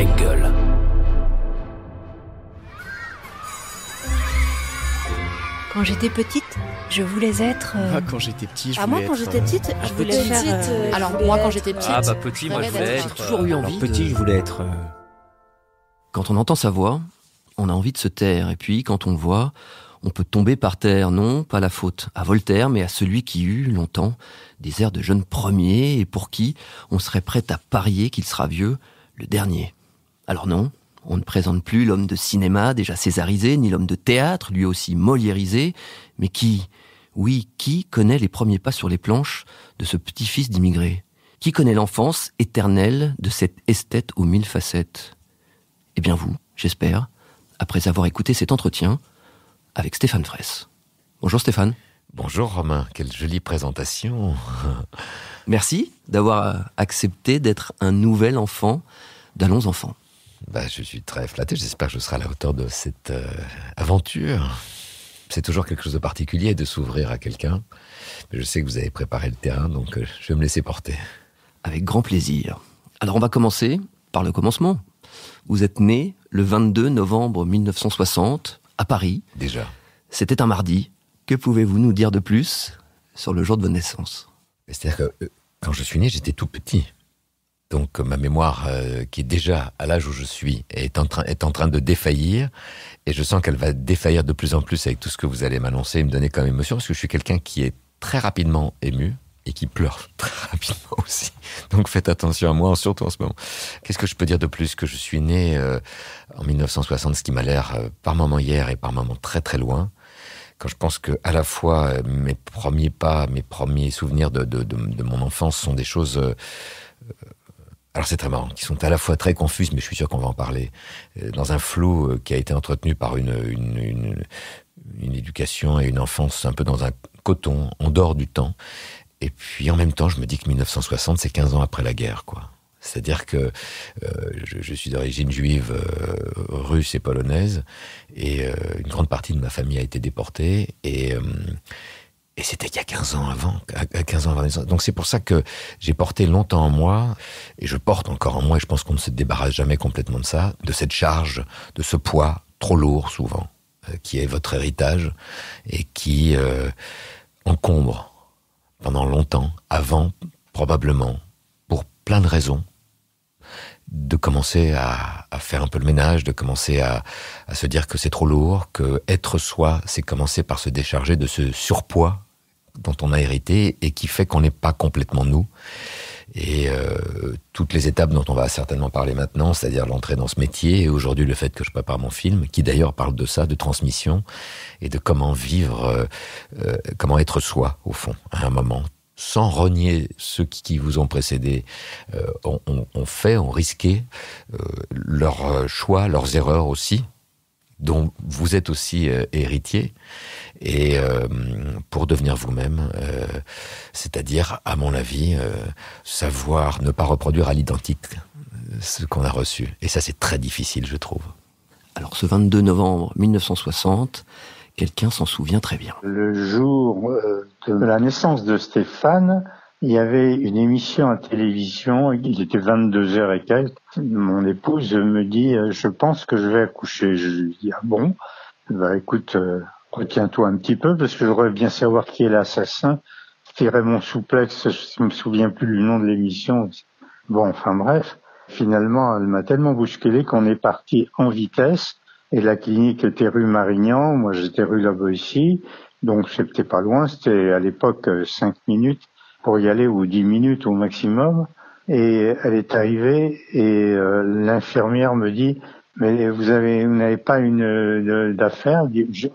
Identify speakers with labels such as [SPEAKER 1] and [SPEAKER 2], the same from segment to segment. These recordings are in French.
[SPEAKER 1] Engel.
[SPEAKER 2] Quand j'étais petite, je voulais être...
[SPEAKER 3] Quand j'étais petit, je voulais
[SPEAKER 4] moi,
[SPEAKER 3] être...
[SPEAKER 4] quand j'étais petite, je voulais faire...
[SPEAKER 5] Alors, moi, quand j'étais petite...
[SPEAKER 1] Petit, moi, je voulais être...
[SPEAKER 3] J'ai toujours eu envie
[SPEAKER 6] Petit, je voulais être...
[SPEAKER 7] Quand on entend sa voix, on a envie de se taire. Et puis, quand on le voit, on peut tomber par terre. Non, pas la faute à Voltaire, mais à celui qui eut, longtemps, des airs de jeune premier et pour qui on serait prêt à parier qu'il sera vieux, le dernier. Alors non, on ne présente plus l'homme de cinéma déjà césarisé, ni l'homme de théâtre, lui aussi moliérisé, mais qui, oui, qui connaît les premiers pas sur les planches de ce petit-fils d'immigré? Qui connaît l'enfance éternelle de cet esthète aux 1000 facettes? Eh bien vous, j'espère, après avoir écouté cet entretien avec Stéphane Fraisse. Bonjour Stéphane.
[SPEAKER 6] Bonjour Romain, quelle jolie présentation.
[SPEAKER 7] Merci d'avoir accepté d'être un nouvel enfant d'Allons Enfants.
[SPEAKER 6] Je suis très flatté, j'espère que je serai à la hauteur de cette aventure. C'est toujours quelque chose de particulier de s'ouvrir à quelqu'un. Mais je sais que vous avez préparé le terrain, donc je vais me laisser porter.
[SPEAKER 7] Avec grand plaisir. Alors on va commencer par le commencement. Vous êtes né le 22 novembre 1960 à Paris.
[SPEAKER 6] Déjà.
[SPEAKER 7] C'était un mardi. Que pouvez-vous nous dire de plus sur le jour de votre naissance?
[SPEAKER 6] C'est-à-dire que quand je suis né, j'étais tout petit. Donc ma mémoire, qui est déjà à l'âge où je suis, est en train de défaillir. Et je sens qu'elle va défaillir de plus en plus avec tout ce que vous allez m'annoncer et me donner comme émotion, parce que je suis quelqu'un qui est très rapidement ému et qui pleure très rapidement aussi. Donc faites attention à moi, surtout en ce moment. Qu'est-ce que je peux dire de plus? Que je suis né en 1960, ce qui m'a l'air par moments hier et par moments très très loin. Quand je pense que à la fois mes premiers pas, mes premiers souvenirs de mon enfance sont des choses... alors c'est très marrant, qui sont à la fois très confuses, mais je suis sûr qu'on va en parler, dans un flou qui a été entretenu par une éducation et une enfance un peu dans un coton, en dehors du temps. Et puis en même temps, je me dis que 1960, c'est 15 ans après la guerre, quoi. C'est-à-dire que je suis d'origine juive, russe et polonaise, et une grande partie de ma famille a été déportée, et c'était il y a 15 ans avant, à 15 ans avant la naissance. Donc c'est pour ça que j'ai porté longtemps en moi, et je porte encore en moi, et je pense qu'on ne se débarrasse jamais complètement de ça, de cette charge, de ce poids trop lourd souvent, qui est votre héritage, et qui encombre pendant longtemps, avant, probablement, pour plein de raisons, de commencer à faire un peu le ménage, de commencer à se dire que c'est trop lourd, que être soi, c'est commencer par se décharger de ce surpoids dont on a hérité et qui fait qu'on n'est pas complètement nous. Et toutes les étapes dont on va certainement parler maintenant, c'est-à-dire l'entrée dans ce métier, et aujourd'hui le fait que je prépare mon film, qui d'ailleurs parle de ça, de transmission, et de comment vivre, comment être soi, au fond, à un moment, sans renier ceux qui vous ont précédé, ont risqué leurs choix, leurs erreurs aussi, dont vous êtes aussi héritier, et pour devenir vous-même, c'est-à-dire, à mon avis, savoir ne pas reproduire à l'identique ce qu'on a reçu. Et ça, c'est très difficile, je trouve.
[SPEAKER 7] Alors, ce 22 novembre 1960, quelqu'un s'en souvient très bien.
[SPEAKER 8] Le jour de la naissance de Stéphane, il y avait une émission à télévision, il était 22h et quelques. Mon épouse me dit « Je pense que je vais accoucher ». Je lui dis « Ah bon ?» Écoute, retiens-toi un petit peu, parce que je voudrais bien savoir qui est l'assassin. C'était Raymond Souplex, je me souviens plus du nom de l'émission. Bon, enfin bref. Finalement, elle m'a tellement bousculé qu'on est parti en vitesse. Et la clinique était rue Marignan, moi j'étais rue La Boétie. Donc c'était pas loin, c'était à l'époque 5 minutes pour y aller, ou 10 minutes au maximum. Et elle est arrivée et l'infirmière me dit « Mais vous n'avez pas une d'affaires ?»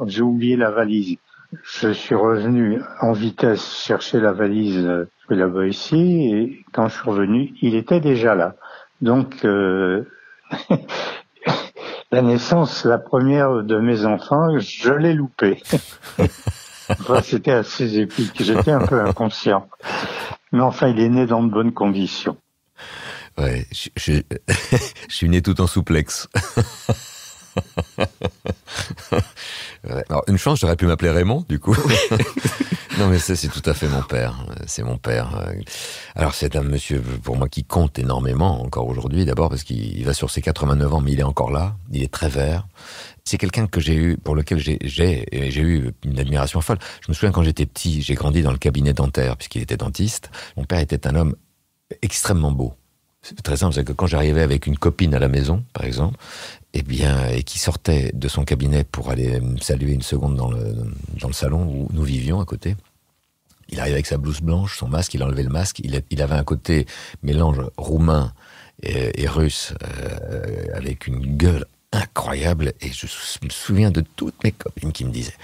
[SPEAKER 8] J'ai oublié la valise. Je suis revenu en vitesse chercher la valise rue La Boétie, et quand je suis revenu, il était déjà là. Donc la naissance, la première de mes enfants, je l'ai loupée. Enfin, c'était assez épique. J'étais un peu inconscient. Mais enfin, il est né dans de bonnes conditions.
[SPEAKER 6] Ouais, je suis né tout en souplex. Alors, une chance, j'aurais pu m'appeler Raymond, du coup. Non, mais ça, c'est tout à fait mon père. c'est mon père. Alors c'est un monsieur pour moi qui compte énormément encore aujourd'hui, d'abord parce qu'il va sur ses 89 ans, mais il est encore là, il est très vert. C'est quelqu'un que j'ai eu, pour lequel j'ai eu une admiration folle. Je me souviens quand j'étais petit, j'ai grandi dans le cabinet dentaire puisqu'il était dentiste. Mon père était un homme extrêmement beau. C'est très simple, c'est que quand j'arrivais avec une copine à la maison, par exemple, et qui sortait de son cabinet pour aller me saluer une seconde dans le salon où nous vivions à côté, il arrivait avec sa blouse blanche, son masque, il enlevait le masque, il avait un côté mélange roumain et russe, avec une gueule incroyable, et je me souviens de toutes mes copines qui me disaient: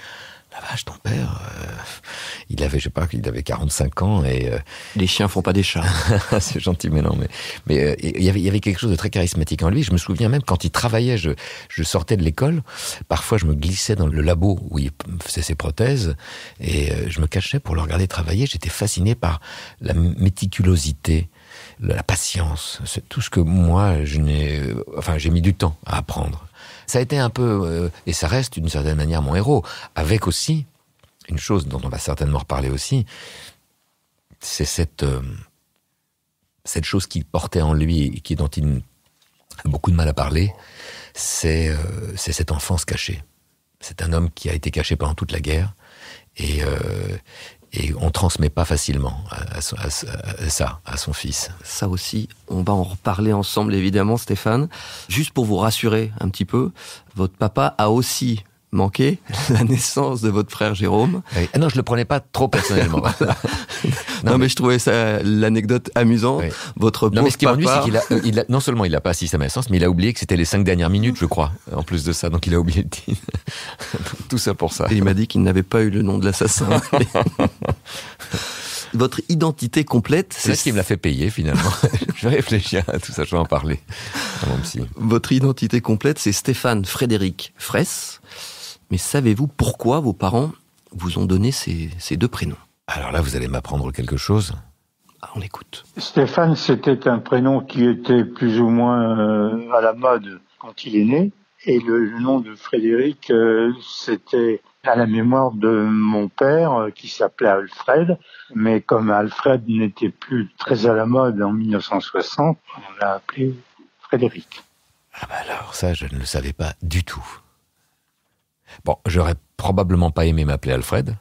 [SPEAKER 6] la vache, ton père, il avait 45 ans et...
[SPEAKER 7] Les chiens font pas des chats.
[SPEAKER 6] C'est gentil, mais non. Mais il y avait quelque chose de très charismatique en lui. Je me souviens même, quand il travaillait, je sortais de l'école, parfois je me glissais dans le labo où il faisait ses prothèses, et je me cachais pour le regarder travailler. J'étais fasciné par la méticulosité, la patience. C'est tout ce que moi, j'ai mis du temps à apprendre. Ça a été un peu, et ça reste d'une certaine manière mon héros, avec aussi une chose dont on va certainement reparler aussi, c'est cette chose qu'il portait en lui et dont il a beaucoup de mal à parler, c'est cette enfance cachée. C'est un homme qui a été caché pendant toute la guerre, et on transmet pas facilement à son fils.
[SPEAKER 7] Ça aussi, on va en reparler ensemble évidemment, Stéphane. Juste pour vous rassurer un petit peu, votre papa a aussi manqué la naissance de votre frère Jérôme.
[SPEAKER 6] Oui. Ah non, je le prenais pas trop personnellement.
[SPEAKER 7] Voilà. Non, mais je trouvais ça l'anecdote amusante. Oui. Votre pauvre papa...
[SPEAKER 6] mais ce qui m'ennuie, c'est qu'il a, non seulement il n'a pas assisté à ma naissance, mais il a oublié que c'était les 5 dernières minutes, je crois, en plus de ça. Donc il a oublié le titre. Tout ça pour ça.
[SPEAKER 7] Et il m'a dit qu'il n'avait pas eu le nom de l'assassin. Votre identité complète...
[SPEAKER 6] C'est ce qui me l'a fait payer, finalement. Je vais réfléchir à tout ça, je vais en parler à mon psy.
[SPEAKER 7] Votre identité complète, c'est Stéphane Frédéric Fraisse. Mais savez-vous pourquoi vos parents vous ont donné ces deux prénoms ?
[SPEAKER 6] Alors là, vous allez m'apprendre quelque chose.
[SPEAKER 7] Ah, on écoute.
[SPEAKER 8] Stéphane, c'était un prénom qui était plus ou moins à la mode quand il est né. Et le nom de Frédéric, c'était à la mémoire de mon père qui s'appelait Alfred. Mais comme Alfred n'était plus très à la mode en 1960, on l'a appelé Frédéric.
[SPEAKER 6] Ah bah alors ça, je ne le savais pas du tout. Bon, j'aurais probablement pas aimé m'appeler Alfred,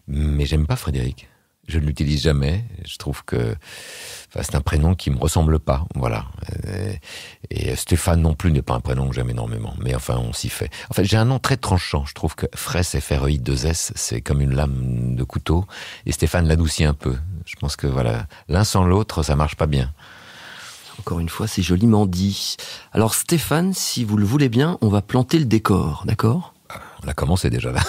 [SPEAKER 6] mais j'aime pas Frédéric. Je ne l'utilise jamais. Je trouve que c'est un prénom qui me ressemble pas. Voilà. Et Stéphane non plus n'est pas un prénom que j'aime énormément. Mais enfin, on s'y fait. En fait, j'ai un nom très tranchant. Je trouve que Fraisse, F-R-E-I-2-S, c'est comme une lame de couteau. Et Stéphane l'adoucit un peu. Je pense que voilà, l'un sans l'autre, ça marche pas bien.
[SPEAKER 7] Encore une fois, c'est joliment dit. Alors Stéphane, si vous le voulez bien, on va planter le décor, d'accord ?
[SPEAKER 6] On a commencé déjà là.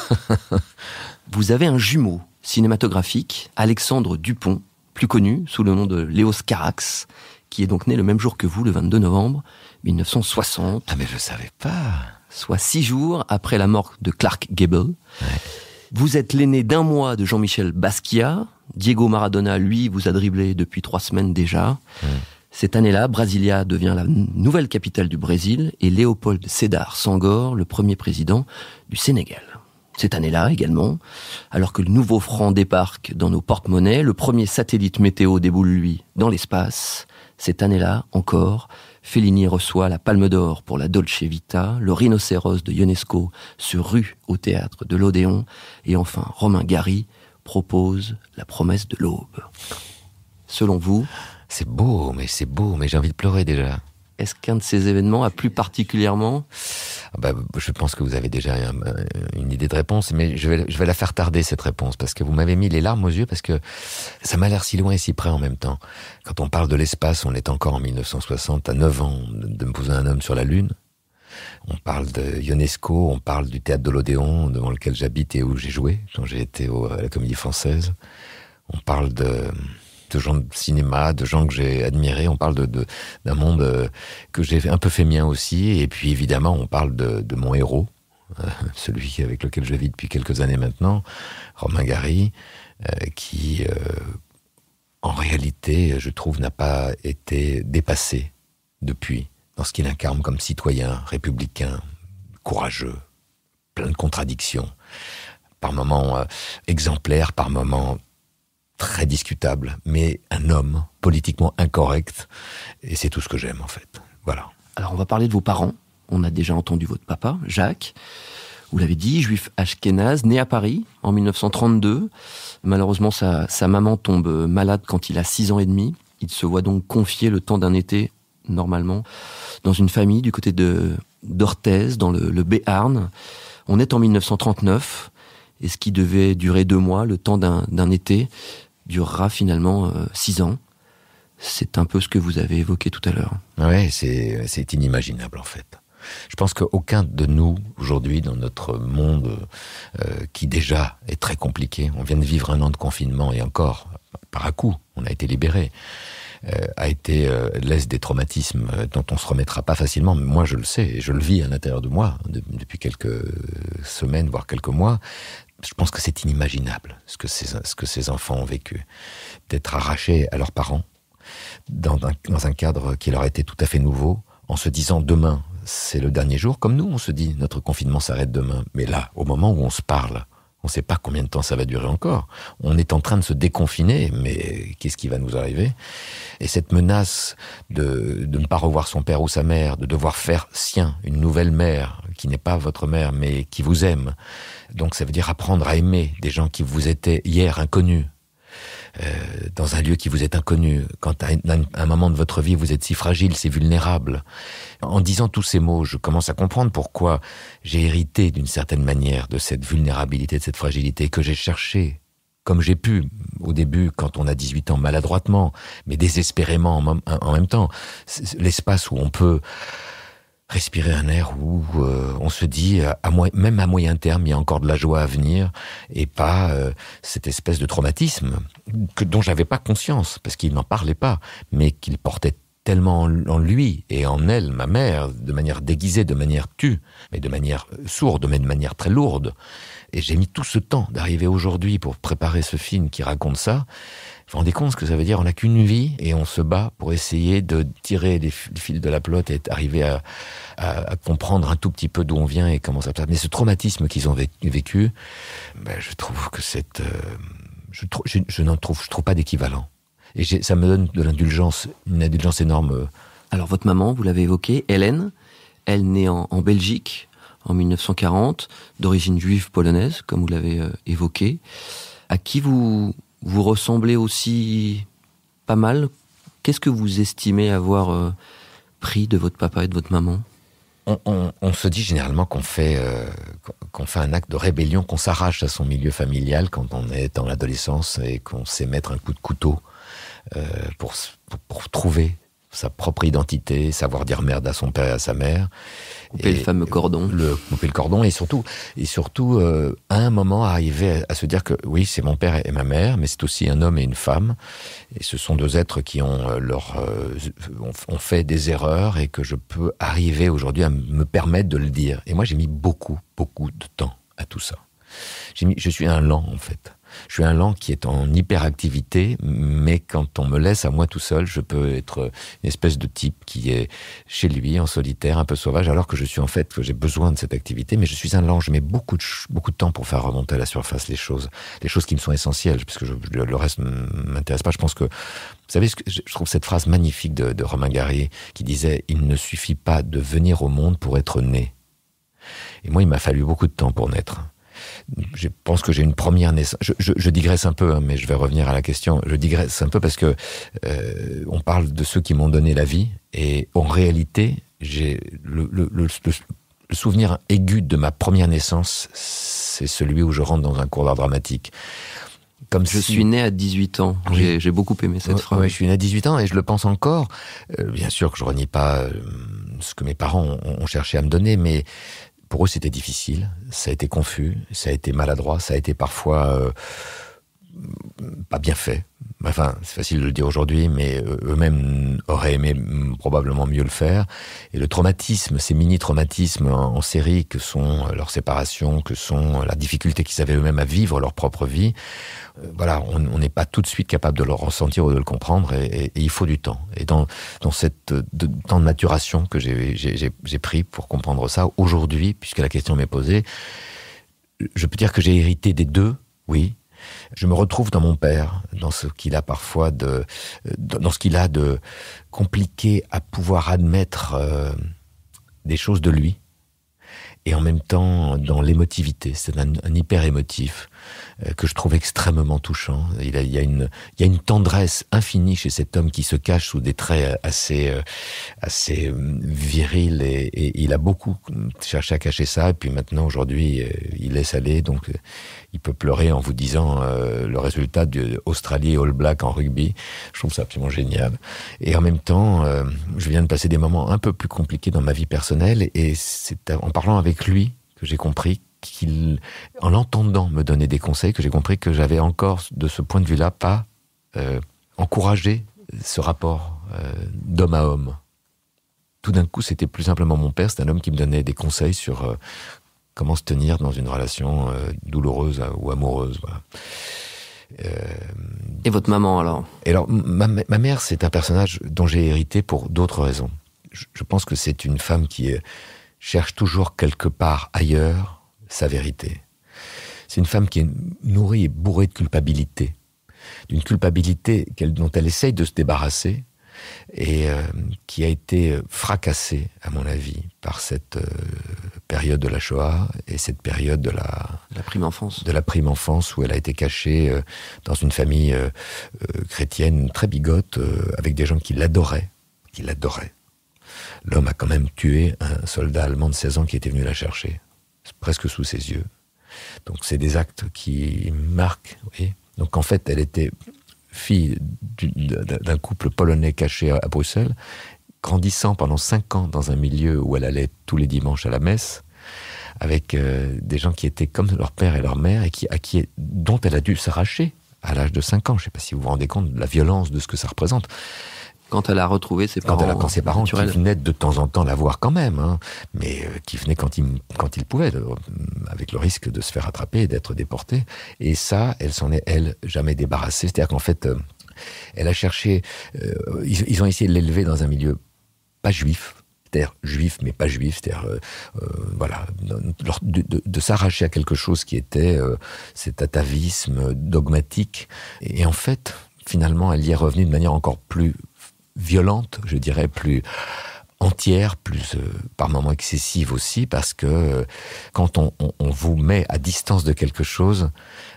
[SPEAKER 7] Vous avez un jumeau cinématographique, Alexandre Dupont, plus connu sous le nom de Léos Carax, qui est donc né le même jour que vous, le 22 novembre 1960.
[SPEAKER 6] Ah mais je savais pas.
[SPEAKER 7] Soit 6 jours après la mort de Clark Gable.
[SPEAKER 6] Ouais.
[SPEAKER 7] Vous êtes l'aîné d'1 mois de Jean-Michel Basquiat. Diego Maradona, lui, vous a dribblé depuis 3 semaines déjà. Cette année-là, Brasilia devient la nouvelle capitale du Brésil et Léopold Sédar Senghor, le premier président du Sénégal. Cette année-là également, alors que le nouveau franc débarque dans nos porte-monnaies, le premier satellite météo déboule, lui, dans l'espace. Cette année-là, encore, Fellini reçoit la Palme d'Or pour la Dolce Vita, le Rhinocéros de Ionesco se rue au théâtre de l'Odéon, et enfin, Romain Gary propose La promesse de l'aube. Selon vous...
[SPEAKER 6] C'est beau, mais j'ai envie de pleurer déjà.
[SPEAKER 7] Est-ce qu'un de ces événements a plus particulièrement...
[SPEAKER 6] Je pense que vous avez déjà une idée de réponse, mais je vais la faire tarder, cette réponse, parce que vous m'avez mis les larmes aux yeux, parce que ça m'a l'air si loin et si près en même temps. Quand on parle de l'espace, on est encore en 1960, à 9 ans de me poser un homme sur la Lune. On parle de Ionesco, on parle du théâtre de l'Odéon, devant lequel j'habite et où j'ai joué, quand j'ai été à la Comédie Française. On parle de gens de cinéma, de gens que j'ai admirés. On parle d'un monde que j'ai un peu fait mien aussi. Et puis évidemment, on parle de mon héros, celui avec lequel je vis depuis quelques années maintenant, Romain Gary, qui, en réalité, je trouve, n'a pas été dépassé depuis, dans ce qu'il incarne comme citoyen républicain, courageux, plein de contradictions, par moments exemplaire, par moments très discutable, mais un homme politiquement incorrect, et c'est tout ce que j'aime en fait. Voilà.
[SPEAKER 7] Alors on va parler de vos parents. On a déjà entendu votre papa, Jacques. Vous l'avez dit, juif ashkénaze, né à Paris en 1932. Malheureusement, sa maman tombe malade quand il a 6 ans et demi. Il se voit donc confier le temps d'un été, normalement, dans une famille du côté d'Orthez, dans le Béarn. On est en 1939, et ce qui devait durer 2 mois, le temps d'un été, durera finalement 6 ans. C'est un peu ce que vous avez évoqué tout à l'heure.
[SPEAKER 6] Ouais, c'est inimaginable en fait. Je pense qu'aucun de nous, aujourd'hui, dans notre monde qui déjà est très compliqué, on vient de vivre 1 an de confinement et encore, par à coup, on a été libérés, a été l'aise des traumatismes dont on se remettra pas facilement. Mais moi, je le sais, et je le vis à l'intérieur de moi depuis quelques semaines, voire quelques mois. Je pense que c'est inimaginable ce que ces enfants ont vécu. D'être arrachés à leurs parents, dans un cadre qui leur était tout à fait nouveau, en se disant demain, c'est le dernier jour, comme nous on se dit, notre confinement s'arrête demain. Mais là, au moment où on se parle, on ne sait pas combien de temps ça va durer encore. On est en train de se déconfiner, mais qu'est-ce qui va nous arriver ? Et cette menace de ne pas revoir son père ou sa mère, de devoir faire sien une nouvelle mère, qui n'est pas votre mère, mais qui vous aime. Donc ça veut dire apprendre à aimer des gens qui vous étaient hier inconnus, dans un lieu qui vous est inconnu, quand à un moment de votre vie vous êtes si fragile, si vulnérable. En disant tous ces mots, je commence à comprendre pourquoi j'ai hérité d'une certaine manière de cette vulnérabilité, de cette fragilité que j'ai cherchée, comme j'ai pu, au début, quand on a 18 ans, maladroitement, mais désespérément en même temps. L'espace où on peut respirer un air où on se dit, même à moyen terme, il y a encore de la joie à venir, et pas cette espèce de traumatisme dont j'avais pas conscience, parce qu'il n'en parlait pas, mais qu'il portait tellement en lui et en elle, ma mère, de manière déguisée, de manière tue, mais de manière sourde, mais de manière très lourde. Et j'ai mis tout ce temps d'arriver aujourd'hui pour préparer ce film qui raconte ça. Vous vous rendez compte ce que ça veut dire ? On n'a qu'une vie et on se bat pour essayer de tirer les fils de la pelote et arriver à comprendre un tout petit peu d'où on vient et comment ça se passe. Mais ce traumatisme qu'ils ont vécu, je trouve que je ne trouve pas d'équivalent. Et ça me donne de l'indulgence, une indulgence énorme.
[SPEAKER 7] Alors votre maman, vous l'avez évoqué, Hélène, elle naît en Belgique en 1940, d'origine juive polonaise, comme vous l'avez évoqué, à qui vous ressemblez aussi pas mal. Qu'est-ce que vous estimez avoir pris de votre papa et de votre maman ?
[SPEAKER 6] On se dit généralement qu'on fait un acte de rébellion, qu'on s'arrache à son milieu familial quand on est dans l'adolescence et qu'on sait mettre un coup de couteau pour trouver sa propre identité, savoir dire merde à son père et à sa mère.
[SPEAKER 7] Couper le fameux cordon.
[SPEAKER 6] Couper le cordon et surtout à un moment arriver à se dire que oui, c'est mon père et ma mère, mais c'est aussi un homme et une femme. Et ce sont 2 êtres qui ont fait des erreurs et que je peux arriver aujourd'hui à me permettre de le dire. Et moi, j'ai mis beaucoup, beaucoup de temps à tout ça. Je suis un lent, en fait. Je suis un lent qui est en hyperactivité, mais quand on me laisse à moi tout seul, je peux être une espèce de type qui est chez lui, en solitaire, un peu sauvage, alors que que j'ai besoin de cette activité, mais je suis un lent, je mets beaucoup de temps pour faire remonter à la surface les choses qui me sont essentielles, puisque le reste ne m'intéresse pas. Je pense que, vous savez, je trouve cette phrase magnifique de Romain Gary, qui disait « Il ne suffit pas de venir au monde pour être né ». Et moi, il m'a fallu beaucoup de temps pour naître. Je pense que j'ai une première naissance. Je digresse un peu, mais je vais revenir à la question. Je digresse un peu parce que on parle de ceux qui m'ont donné la vie, et en réalité, j'ai le souvenir aigu de ma première naissance, c'est celui où je rentre dans un cours d'art dramatique.
[SPEAKER 7] Je suis né à 18 ans. Oui. J'ai beaucoup aimé cette phrase.
[SPEAKER 6] Oui, je suis né à 18 ans et je le pense encore. Bien sûr que je renie pas ce que mes parents ont cherché à me donner, mais pour eux, c'était difficile, ça a été confus, ça a été maladroit, ça a été parfois pas bien fait. Enfin, c'est facile de le dire aujourd'hui, mais eux-mêmes auraient aimé probablement mieux le faire. Et le traumatisme, ces mini-traumatismes en série que sont leur séparation, que sont la difficulté qu'ils avaient eux-mêmes à vivre leur propre vie, voilà, on n'est pas tout de suite capable de le ressentir ou de le comprendre, et il faut du temps. Et dans cette temps de maturation que j'ai pris pour comprendre ça, aujourd'hui, puisque la question m'est posée, je peux dire que j'ai hérité des 2, oui, je me retrouve dans mon père, dans ce qu'il a parfois dans ce qu'il a de compliqué à pouvoir admettre des choses de lui, et en même temps dans l'émotivité. C'est un hyper émotif que je trouve extrêmement touchant. Il y a une tendresse infinie chez cet homme qui se cache sous des traits assez virils, et il a beaucoup cherché à cacher ça, et puis maintenant, aujourd'hui, il laisse aller, donc il peut pleurer en vous disant le résultat de Australie All Black en rugby. Je trouve ça absolument génial. Et en même temps, je viens de passer des moments un peu plus compliqués dans ma vie personnelle, et c'est en parlant avec lui que j'ai compris en l'entendant me donner des conseils, que j'ai compris que j'avais encore, de ce point de vue-là, pas encouragé ce rapport d'homme à homme. Tout d'un coup, c'était plus simplement mon père, c'était un homme qui me donnait des conseils sur comment se tenir dans une relation douloureuse ou amoureuse. Voilà.
[SPEAKER 7] Et votre maman, alors ?
[SPEAKER 6] Et alors, ma mère, c'est un personnage dont j'ai hérité pour d'autres raisons. Je pense que c'est une femme qui cherche toujours quelque part ailleurs sa vérité. C'est une femme qui est nourrie et bourrée de culpabilité. D'une culpabilité dont elle essaye de se débarrasser, et qui a été fracassée, à mon avis, par cette période de la Shoah et cette période de la
[SPEAKER 7] prime enfance.
[SPEAKER 6] De la prime enfance, où elle a été cachée dans une famille chrétienne très bigote, avec des gens qui l'adoraient. L'homme a quand même tué un soldat allemand de 16 ans qui était venu la chercher, presque sous ses yeux. Donc c'est des actes qui marquent. Vous voyez. Donc en fait, elle était fille d'un couple polonais caché à Bruxelles, grandissant pendant 5 ans dans un milieu où elle allait tous les dimanches à la messe, avec des gens qui étaient comme leur père et leur mère, et dont elle a dû s'arracher à l'âge de 5 ans. Je ne sais pas si vous vous rendez compte de la violence de ce que ça représente.
[SPEAKER 7] Quand elle a retrouvé ses parents.
[SPEAKER 6] Quand ses parents,
[SPEAKER 7] naturels.
[SPEAKER 6] qui venaient de temps en temps la voir quand même, hein, mais qui venaient quand ils pouvaient, avec le risque de se faire attraper et d'être déportés. Et ça, elle s'en est, jamais débarrassée. C'est-à-dire qu'en fait, elle a cherché... ils ont essayé de l'élever dans un milieu pas juif, c'est-à-dire juif mais pas juif, c'est-à-dire voilà, de s'arracher à quelque chose qui était cet atavisme dogmatique. Et en fait, finalement, elle y est revenue de manière encore plus violente, je dirais, plus entière, plus par moments excessive aussi, parce que quand on vous met à distance de quelque chose,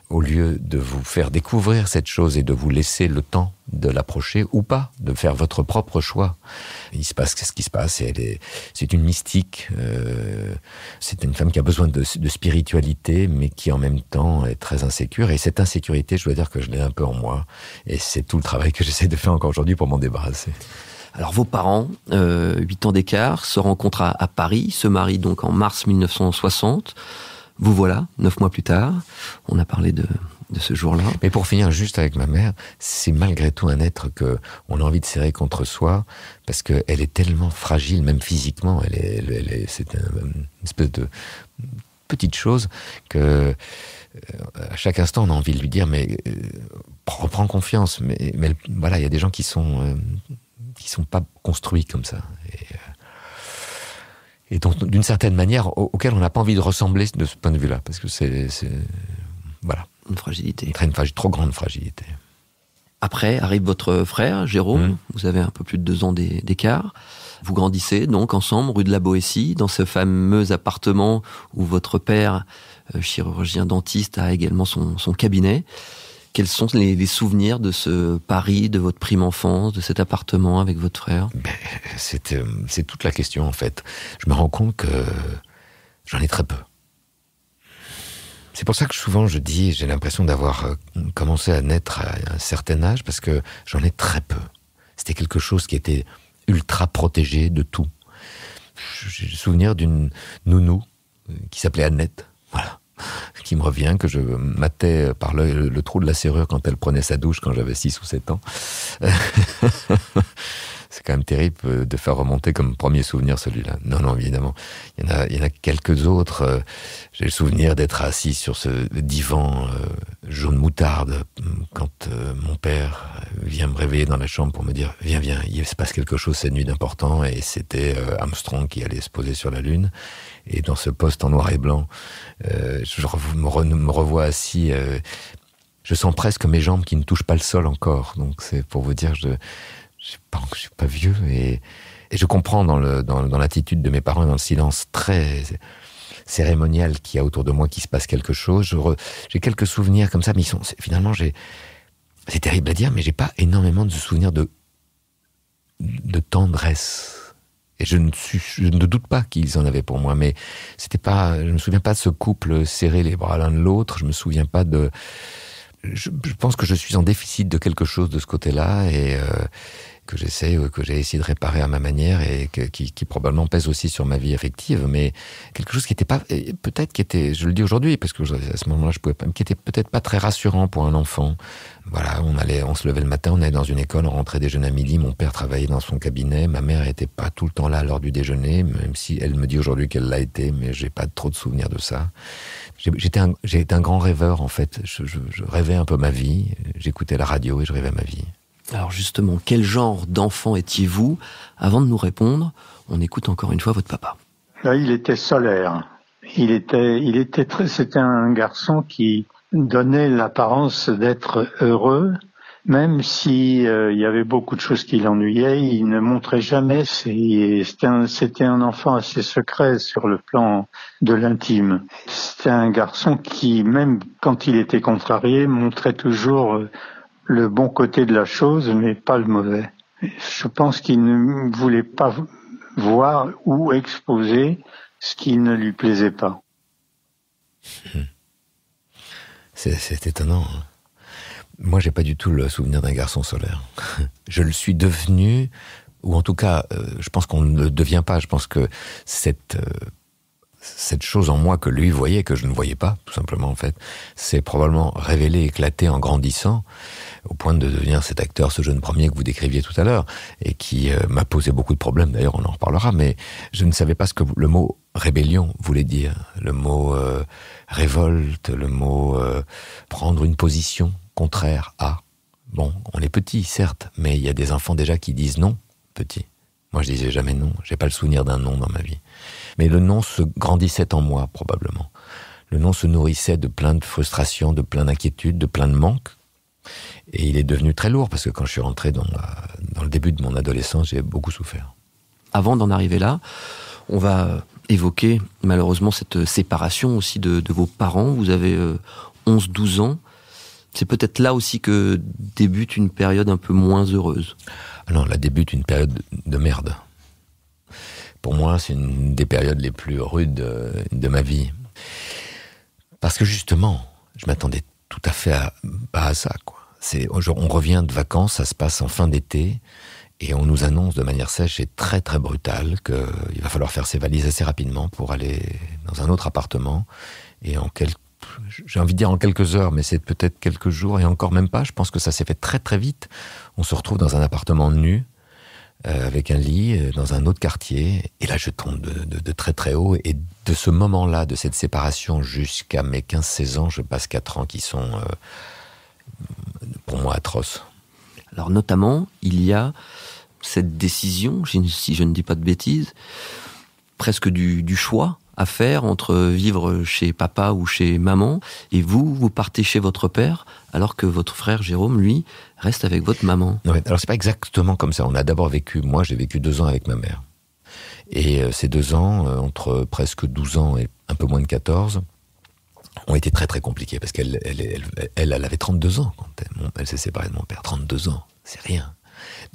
[SPEAKER 6] au lieu de vous faire découvrir cette chose et de vous laisser le temps de l'approcher ou pas, de faire votre propre choix, il se passe ce qui se passe. C'est une mystique, c'est une femme qui a besoin de spiritualité, mais qui en même temps est très insécure. Et cette insécurité, je dois dire que je l'ai un peu en moi. Et c'est tout le travail que j'essaie de faire encore aujourd'hui pour m'en débarrasser.
[SPEAKER 7] Alors vos parents, 8 ans d'écart, se rencontrent à Paris, se marient donc en mars 1960. Vous voilà, 9 mois plus tard. On a parlé de ce jour-là.
[SPEAKER 6] Mais pour finir juste avec ma mère, c'est malgré tout un être qu'on a envie de serrer contre soi, parce qu'elle est tellement fragile, même physiquement. C'est une espèce de petite chose que à chaque instant on a envie de lui dire mais reprends confiance. Mais voilà, il y a des gens qui sont pas construits comme ça. Et donc, d'une certaine manière, auquel on n'a pas envie de ressembler de ce point de vue-là, parce que c'est voilà.
[SPEAKER 7] Une fragilité.
[SPEAKER 6] Trop grande fragilité.
[SPEAKER 7] Après, arrive votre frère, Jérôme. Vous avez un peu plus de 2 ans d'écart. Vous grandissez donc ensemble, rue de la Boétie, dans ce fameux appartement où votre père, chirurgien dentiste, a également son cabinet. Quels sont les souvenirs de ce Paris, de votre prime enfance, de cet appartement avec votre frère ?
[SPEAKER 6] C'est toute la question, en fait. Je me rends compte que j'en ai très peu. C'est pour ça que souvent je dis, j'ai l'impression d'avoir commencé à naître à un certain âge, parce que j'en ai très peu. C'était quelque chose qui était ultra protégé de tout. J'ai le souvenir d'une nounou qui s'appelait Annette, voilà, qui me revient, que je matais par l'œil le trou de la serrure quand elle prenait sa douche quand j'avais 6 ou 7 ans. C'est quand même terrible de faire remonter comme premier souvenir celui-là. Non, évidemment. Il y en a quelques autres. J'ai le souvenir d'être assis sur ce divan jaune moutarde quand mon père vient me réveiller dans la chambre pour me dire « Viens, il se passe quelque chose cette nuit d'important ». Et c'était Armstrong qui allait se poser sur la Lune. Et dans ce poste en noir et blanc, je me revois assis... je sens presque mes jambes qui ne touchent pas le sol encore. Donc c'est pour vous dire, je suis pas vieux et je comprends dans l'attitude de mes parents et dans le silence très cérémonial qu'il y a autour de moi qu'il se passe quelque chose. J'ai quelques souvenirs comme ça, mais finalement c'est terrible à dire, mais j'ai pas énormément de souvenirs de tendresse. Et je ne doute pas qu'ils en avaient pour moi, mais je me souviens pas de ce couple serré les bras l'un de l'autre, je me souviens pas je pense que je suis en déficit de quelque chose de ce côté-là, et que j'ai essayé de réparer à ma manière, et qui probablement pèse aussi sur ma vie affective, mais quelque chose qui était, je le dis aujourd'hui, parce que à ce moment-là, qui était peut-être pas très rassurant pour un enfant. Voilà, on se levait le matin, on allait dans une école, on rentrait déjeuner à midi, mon père travaillait dans son cabinet, ma mère était pas tout le temps là à l'heure du déjeuner, même si elle me dit aujourd'hui qu'elle l'a été, mais j'ai pas trop de souvenirs de ça. J'ai été un grand rêveur, en fait. Je rêvais un peu ma vie, j'écoutais la radio et je rêvais ma vie.
[SPEAKER 7] Alors justement, quel genre d'enfant étiez-vous? Avant de nous répondre, on écoute encore une fois votre papa.
[SPEAKER 8] Là, il était solaire. C'était un garçon qui donnait l'apparence d'être heureux, même si il y avait beaucoup de choses qui l'ennuyaient, il ne montrait jamais. C'était un enfant assez secret sur le plan de l'intime. C'était un garçon qui, même quand il était contrarié, montrait toujours le bon côté de la chose, mais pas le mauvais. Je pense qu'il ne voulait pas voir ou exposer ce qui ne lui plaisait pas.
[SPEAKER 6] C'est étonnant. Moi, j'ai pas du tout le souvenir d'un garçon solaire. Je le suis devenu, ou en tout cas, je pense qu'on ne le devient pas. Je pense que cette chose en moi que lui voyait, que je ne voyais pas, tout simplement, en fait, c'est probablement révélé, éclaté en grandissant, au point de devenir cet acteur, ce jeune premier que vous décriviez tout à l'heure, et qui m'a posé beaucoup de problèmes, d'ailleurs on en reparlera, mais je ne savais pas ce que le mot rébellion voulait dire, le mot révolte, le mot prendre une position contraire à. Bon, on est petit, certes, mais il y a des enfants déjà qui disent non, petit. Moi, je disais jamais non, j'ai pas le souvenir d'un non dans ma vie. Mais le non se grandissait en moi, probablement. Le non se nourrissait de plein de frustrations, de plein d'inquiétudes, de plein de manques. Et il est devenu très lourd, parce que quand je suis rentré dans le début de mon adolescence, j'ai beaucoup souffert.
[SPEAKER 7] Avant d'en arriver là, on va évoquer malheureusement cette séparation aussi de vos parents. Vous avez 11-12 ans. C'est peut-être là aussi que débute une période un peu moins heureuse.
[SPEAKER 6] Non, là débute une période de merde. Pour moi, c'est une des périodes les plus rudes de ma vie. Parce que justement, je m'attendais tout à fait pas à ça, quoi. On revient de vacances, ça se passe en fin d'été, et on nous annonce de manière sèche et très très brutale qu'il va falloir faire ses valises assez rapidement pour aller dans un autre appartement. Et j'ai envie de dire en quelques heures, mais c'est peut-être quelques jours, et encore même pas, je pense que ça s'est fait très très vite. On se retrouve dans un appartement nu, avec un lit, dans un autre quartier, et là je tombe de très très haut, et de ce moment-là, de cette séparation jusqu'à mes 15-16 ans, je passe 4 ans qui sont pour moi atroces.
[SPEAKER 7] Alors notamment, il y a cette décision, si je ne dis pas de bêtises, presque du choix à faire entre vivre chez papa ou chez maman, et vous partez chez votre père, alors que votre frère Jérôme, lui, reste avec votre maman.
[SPEAKER 6] Ouais, alors c'est pas exactement comme ça. On a d'abord j'ai vécu 2 ans avec ma mère. Et ces 2 ans, entre presque 12 ans et un peu moins de 14, ont été très très compliqués, parce qu'elle avait 32 ans quand elle s'est séparée de mon père. 32 ans, c'est rien.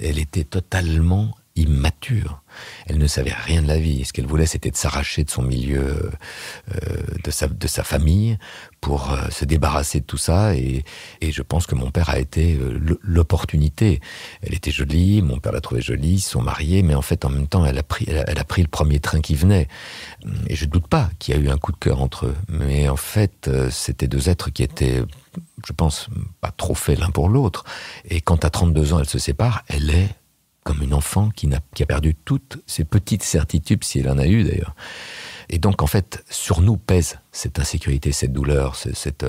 [SPEAKER 6] Elle était totalement immature. Elle ne savait rien de la vie. Ce qu'elle voulait, c'était de s'arracher de son milieu, de sa famille, pour se débarrasser de tout ça. Et je pense que mon père a été l'opportunité. Elle était jolie, mon père l'a trouvée jolie, ils sont mariés, mais en fait, en même temps, elle a pris le premier train qui venait. Et je ne doute pas qu'il y a eu un coup de cœur entre eux. Mais en fait, c'était 2 êtres qui étaient, je pense, pas trop faits l'un pour l'autre. Et quand à 32 ans, elle se sépare, elle est comme une enfant qui a perdu toutes ses petites certitudes, si elle en a eu d'ailleurs. Et donc, en fait, sur nous pèse cette insécurité, cette douleur, cette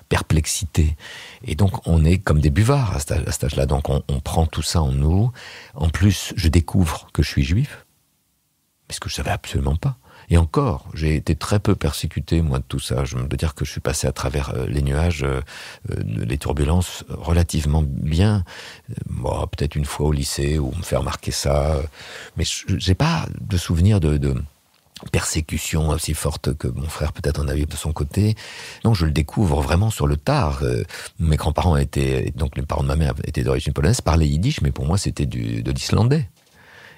[SPEAKER 6] perplexité. Et donc, on est comme des buvards à cet âge-là. Donc, on prend tout ça en nous. En plus, je découvre que je suis juif, mais ce que je savais absolument pas. Et encore, j'ai été très peu persécuté, moi, de tout ça. Je dois dire que je suis passé à travers les nuages, les turbulences, relativement bien. Bon, peut-être une fois au lycée, où on me fait remarquer ça. Mais j'ai pas de souvenir de persécution aussi forte que mon frère peut-être en avait de son côté. Non, je le découvre vraiment sur le tard. Mes grands-parents donc les parents de ma mère étaient d'origine polonaise, parlaient yiddish, mais pour moi c'était de l'islandais.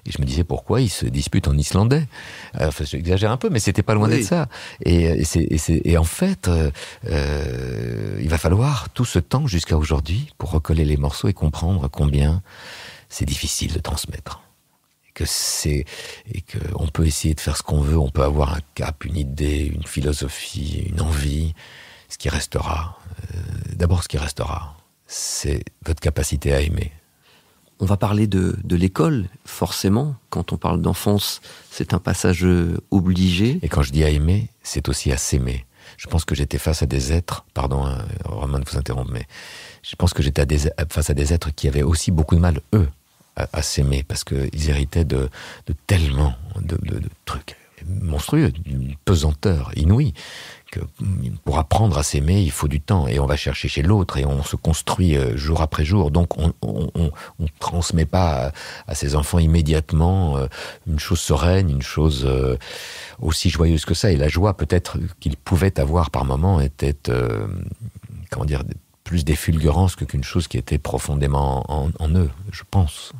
[SPEAKER 6] Et je me disais pourquoi ils se disputent en islandais. Enfin, j'exagère un peu, mais c'était pas loin d'être ça. Et en fait, il va falloir tout ce temps jusqu'à aujourd'hui pour recoller les morceaux et comprendre combien c'est difficile de transmettre. Et qu'on peut essayer de faire ce qu'on veut, on peut avoir un cap, une idée, une philosophie, une envie. Ce qui restera, d'abord ce qui restera, c'est votre capacité à aimer.
[SPEAKER 7] On va parler de l'école, forcément. Quand on parle d'enfance, c'est un passage obligé.
[SPEAKER 6] Et quand je dis à aimer, c'est aussi à s'aimer. Je pense que j'étais face à des êtres, pardon, Romain de vous interrompre, mais je pense que j'étais face à des êtres qui avaient aussi beaucoup de mal, eux, à s'aimer, parce qu'ils héritaient de tellement de trucs monstrueux, d'une pesanteur inouïe, que pour apprendre à s'aimer, il faut du temps, et on va chercher chez l'autre, et on se construit jour après jour, donc on transmet pas à ses enfants immédiatement une chose sereine, une chose aussi joyeuse que ça, et la joie peut-être qu'ils pouvaient avoir par moments était, plus des fulgurances qu'une chose qui était profondément en eux, je pense.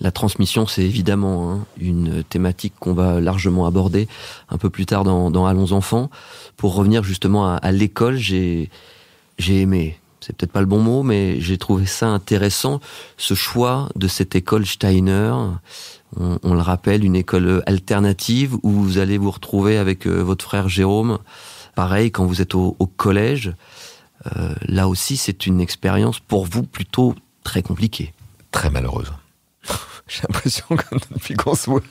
[SPEAKER 7] La transmission, c'est évidemment une thématique qu'on va largement aborder un peu plus tard dans Allons enfants. Pour revenir justement à l'école, j'ai aimé, c'est peut-être pas le bon mot, mais j'ai trouvé ça intéressant, ce choix de cette école Steiner. On le rappelle, une école alternative où vous allez vous retrouver avec votre frère Jérôme. Pareil, quand vous êtes au collège, là aussi, c'est une expérience pour vous plutôt très compliquée.
[SPEAKER 6] Très malheureuse. J'ai l'impression que depuis qu'on se voit,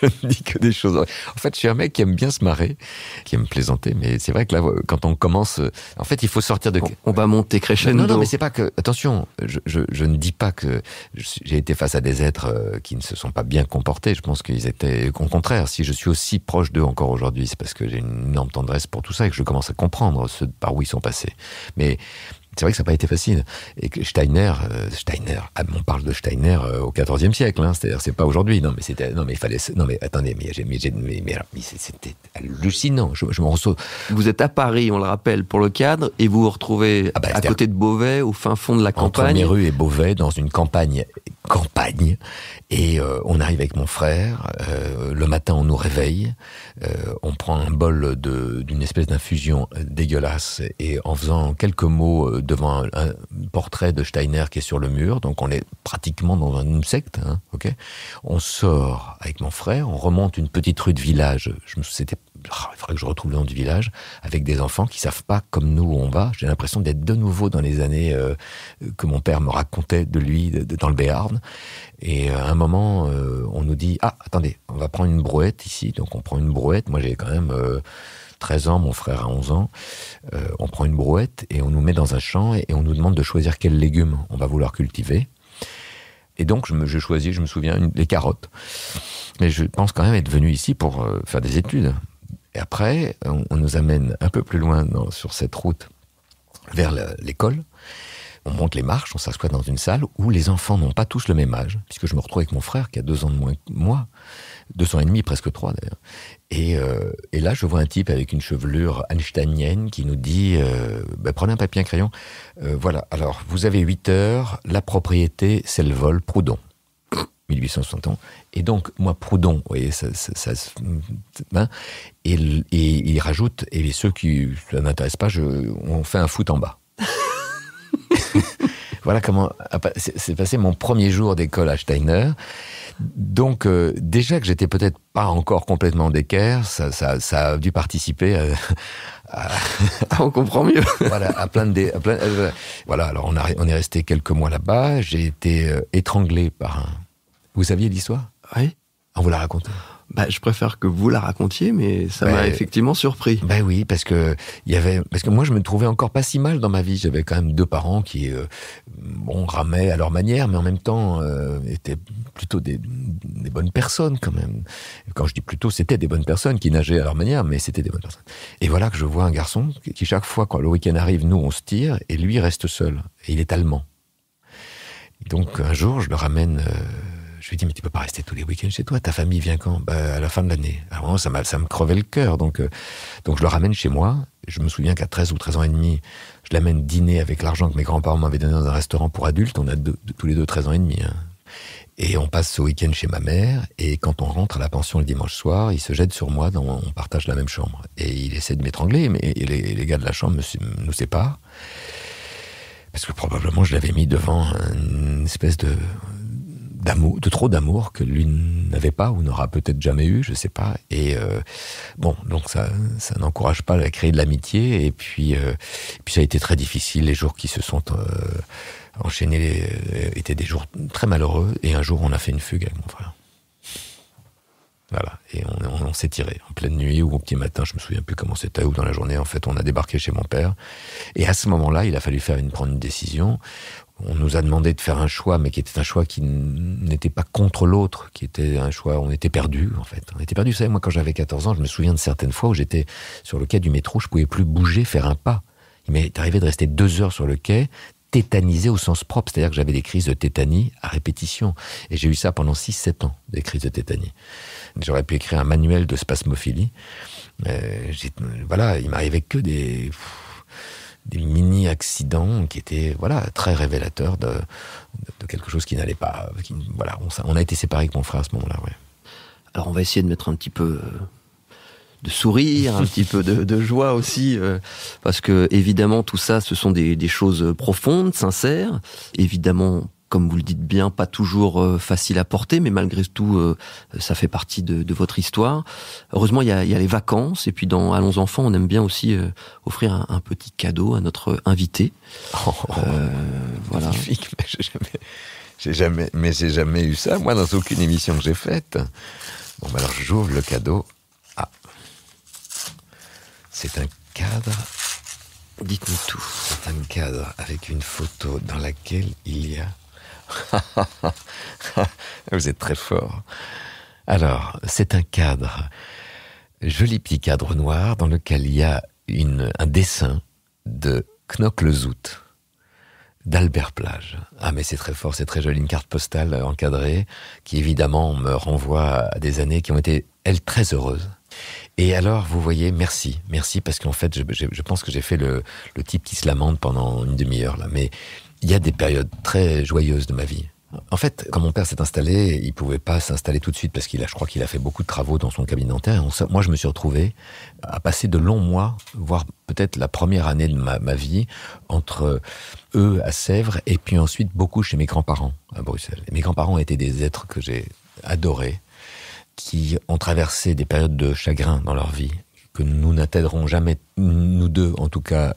[SPEAKER 6] je ne dis que des choses. En fait, je suis un mec qui aime bien se marrer, qui aime plaisanter, mais c'est vrai que là, quand on commence, en fait, il faut sortir de...
[SPEAKER 7] On va monter crescendo.
[SPEAKER 6] Non, mais c'est pas que... Attention, je ne dis pas que j'ai été face à des êtres qui ne se sont pas bien comportés. Je pense qu'ils étaient... Au contraire, si je suis aussi proche d'eux encore aujourd'hui, c'est parce que j'ai une énorme tendresse pour tout ça et que je commence à comprendre ce par où ils sont passés. Mais... c'est vrai que ça n'a pas été facile. Et que Steiner, on parle de Steiner au XIVe siècle, c'est-à-dire c'est pas aujourd'hui. C'était hallucinant. Je m'en ressens.
[SPEAKER 7] Vous êtes à Paris, on le rappelle, pour le cadre, et vous vous retrouvez à côté de Beauvais, au fin fond de la campagne.
[SPEAKER 6] Entre Méru et Beauvais, dans une campagne. Et on arrive avec mon frère. Le matin, on nous réveille. On prend un bol d'une espèce d'infusion dégueulasse, et en faisant quelques mots devant un portrait de Steiner qui est sur le mur, donc on est pratiquement dans une secte, ok. On sort avec mon frère, on remonte une petite rue de village. Il faudrait que je retrouve le nom du village, avec des enfants qui savent pas comme nous où on va. J'ai l'impression d'être de nouveau dans les années que mon père me racontait de lui, dans le Béarn. Et à un moment, on nous dit « Ah, attendez, on va prendre une brouette ici. » Donc on prend une brouette. Moi, j'ai quand même 13 ans, mon frère a 11 ans. On prend une brouette et on nous met dans un champ et on nous demande de choisir quels légumes on va vouloir cultiver. Et donc, je choisis, je me souviens, les carottes. Mais je pense quand même être venu ici pour faire des études. Et après, on nous amène un peu plus loin sur cette route vers l'école. On monte les marches, on s'assoit dans une salle où les enfants n'ont pas tous le même âge, puisque je me retrouve avec mon frère qui a 2 ans de moins que moi, 2 ans et demi, presque 3 d'ailleurs. Et là, je vois un type avec une chevelure einsteinienne qui nous dit prenez un papier et un crayon. Voilà, alors vous avez 8 heures, la propriété, c'est le vol, Proudhon. 1861. Et donc, moi, Proudhon, vous voyez, et il rajoute, et ceux qui ne m'intéressent pas, on fait un foot en bas. Voilà comment s'est passé mon premier jour d'école à Steiner. Donc, déjà que j'étais peut-être pas encore complètement d'équerre, ça a dû participer
[SPEAKER 7] on comprend mieux.
[SPEAKER 6] Voilà, voilà, alors on est resté quelques mois là-bas. J'ai été étranglé par un... Vous saviez l'histoire ?
[SPEAKER 7] Oui.
[SPEAKER 6] On vous la raconte ?
[SPEAKER 7] Je préfère que vous la racontiez, mais ça m'a effectivement surpris.
[SPEAKER 6] Oui, parce que moi, je me trouvais encore pas si mal dans ma vie. J'avais quand même 2 parents qui, ramaient à leur manière, mais en même temps, étaient plutôt des bonnes personnes, quand même. Quand je dis plutôt, c'était des bonnes personnes qui nageaient à leur manière, mais c'était des bonnes personnes. Et voilà que je vois un garçon qui, chaque fois, quand le week-end arrive, nous, on se tire, et lui reste seul. Et il est allemand. Donc, un jour, je le ramène... Je lui dis, mais tu peux pas rester tous les week-ends chez toi, ta famille vient quand ? À la fin de l'année. Alors ça me crevait le cœur, donc je le ramène chez moi. Je me souviens qu'à 13 ou 13 ans et demi, je l'amène dîner avec l'argent que mes grands-parents m'avaient donné dans un restaurant pour adultes. On a tous les deux 13 ans et demi. Hein. Et on passe ce week-end chez ma mère, et quand on rentre à la pension le dimanche soir, il se jette sur moi, on partage la même chambre. Et il essaie de m'étrangler, mais les gars de la chambre nous séparent. Parce que probablement je l'avais mis devant une espèce de trop d'amour que lui n'avait pas ou n'aura peut-être jamais eu, je sais pas. Et donc ça n'encourage pas à créer de l'amitié. Et puis ça a été très difficile. Les jours qui se sont enchaînés étaient des jours très malheureux. Et un jour, on a fait une fugue avec mon frère. Voilà. Et on s'est tiré en pleine nuit ou au petit matin, je me souviens plus comment c'était, ou dans la journée. En fait, on a débarqué chez mon père. Et à ce moment-là, il a fallu prendre une décision. On nous a demandé de faire un choix, mais qui était un choix qui n'était pas contre l'autre, qui était un choix, on était perdus, en fait. On était perdus, vous savez, moi, quand j'avais 14 ans, je me souviens de certaines fois où j'étais sur le quai du métro, je pouvais plus bouger, faire un pas. Il m'est arrivé de rester 2 heures sur le quai, tétanisé au sens propre, c'est-à-dire que j'avais des crises de tétanie à répétition. Et j'ai eu ça pendant 6-7 ans, des crises de tétanie. J'aurais pu écrire un manuel de spasmophilie. Il m'arrivait que des mini-accidents qui étaient très révélateurs de quelque chose qui n'allait pas. On a été séparés avec mon frère à ce moment-là. Ouais.
[SPEAKER 7] Alors on va essayer de mettre un petit peu de sourire, un petit peu de joie aussi, parce que évidemment tout ça, ce sont des choses profondes, sincères, évidemment. Comme vous le dites bien, pas toujours facile à porter, mais malgré tout, ça fait partie de votre histoire. Heureusement, il y a les vacances, et puis dans Allons enfants, on aime bien aussi offrir un petit cadeau à notre invité.
[SPEAKER 6] Voilà. Magnifique, j'ai jamais eu ça, moi, dans aucune émission que j'ai faite. Bon, alors j'ouvre le cadeau. Ah, c'est un cadre.
[SPEAKER 7] Dites-nous tout.
[SPEAKER 6] C'est un cadre avec une photo dans laquelle il y a... Vous êtes très fort. Alors, c'est un cadre, joli petit cadre noir dans lequel il y a un dessin de Knokke-le-Zout, d'Albert Plage. Ah, mais c'est très fort, c'est très joli, une carte postale encadrée qui évidemment me renvoie à des années qui ont été, elles, très heureuses. Et alors, vous voyez, merci parce qu'en fait, je pense que j'ai fait le type qui se lamente pendant une demi-heure là, mais il y a des périodes très joyeuses de ma vie. En fait, quand mon père s'est installé, il pouvait pas s'installer tout de suite parce je crois qu'il a fait beaucoup de travaux dans son cabinet dentaire. Moi, je me suis retrouvé à passer de longs mois, voire peut-être la première année de ma vie, entre eux à Sèvres et puis ensuite beaucoup chez mes grands-parents à Bruxelles. Et mes grands-parents étaient des êtres que j'ai adorés, qui ont traversé des périodes de chagrin dans leur vie, que nous n'atteindrons jamais, nous deux en tout cas,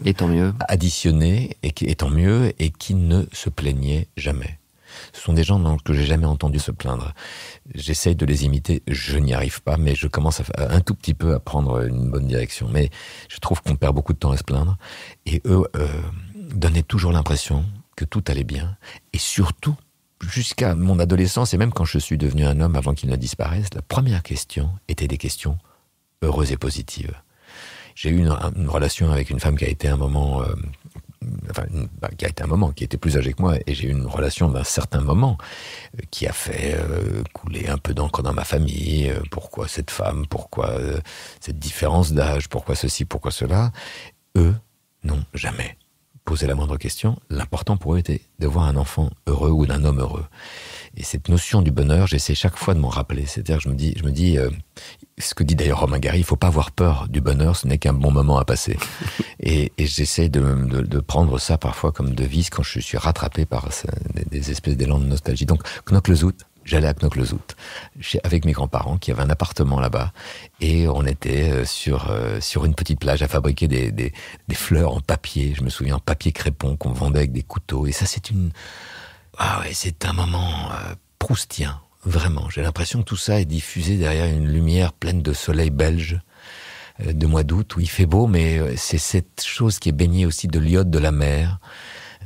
[SPEAKER 7] et tant mieux,
[SPEAKER 6] additionnés, et tant mieux, et qui ne se plaignaient jamais. Ce sont des gens que j'ai jamais entendu se plaindre. J'essaye de les imiter, je n'y arrive pas, mais je commence un tout petit peu à prendre une bonne direction. Mais je trouve qu'on perd beaucoup de temps à se plaindre, et eux donnaient toujours l'impression que tout allait bien, et surtout, jusqu'à mon adolescence, et même quand je suis devenu un homme avant qu'il ne disparaisse, la première question était des questions heureuse et positive. J'ai eu une relation avec une femme qui a été un moment, qui était plus âgée que moi, et j'ai eu une relation d'un certain moment qui a fait couler un peu d'encre dans ma famille. Pourquoi cette femme ? Pourquoi cette différence d'âge ? Pourquoi ceci ? Pourquoi cela ? Eux, non, jamais posé la moindre question. L'important pour eux était de voir un enfant heureux ou d'un homme heureux. Et cette notion du bonheur, j'essaie chaque fois de m'en rappeler. C'est-à-dire que je me dis, ce que dit d'ailleurs Romain Gary, il faut pas avoir peur du bonheur, ce n'est qu'un bon moment à passer. et j'essaie de prendre ça parfois comme devise quand je suis rattrapé par des espèces d'élan de nostalgie. Donc, Knokke-le-Zout, j'allais à Knokke-le-Zout avec mes grands-parents qui avaient un appartement là-bas, et on était sur une petite plage à fabriquer des fleurs en papier. Je me souviens, en papier crépon qu'on vendait avec des couteaux. Et ça, c'est un moment proustien. Vraiment. J'ai l'impression que tout ça est diffusé derrière une lumière pleine de soleil belge de mois d'août où il fait beau, mais c'est cette chose qui est baignée aussi de l'iode de la mer,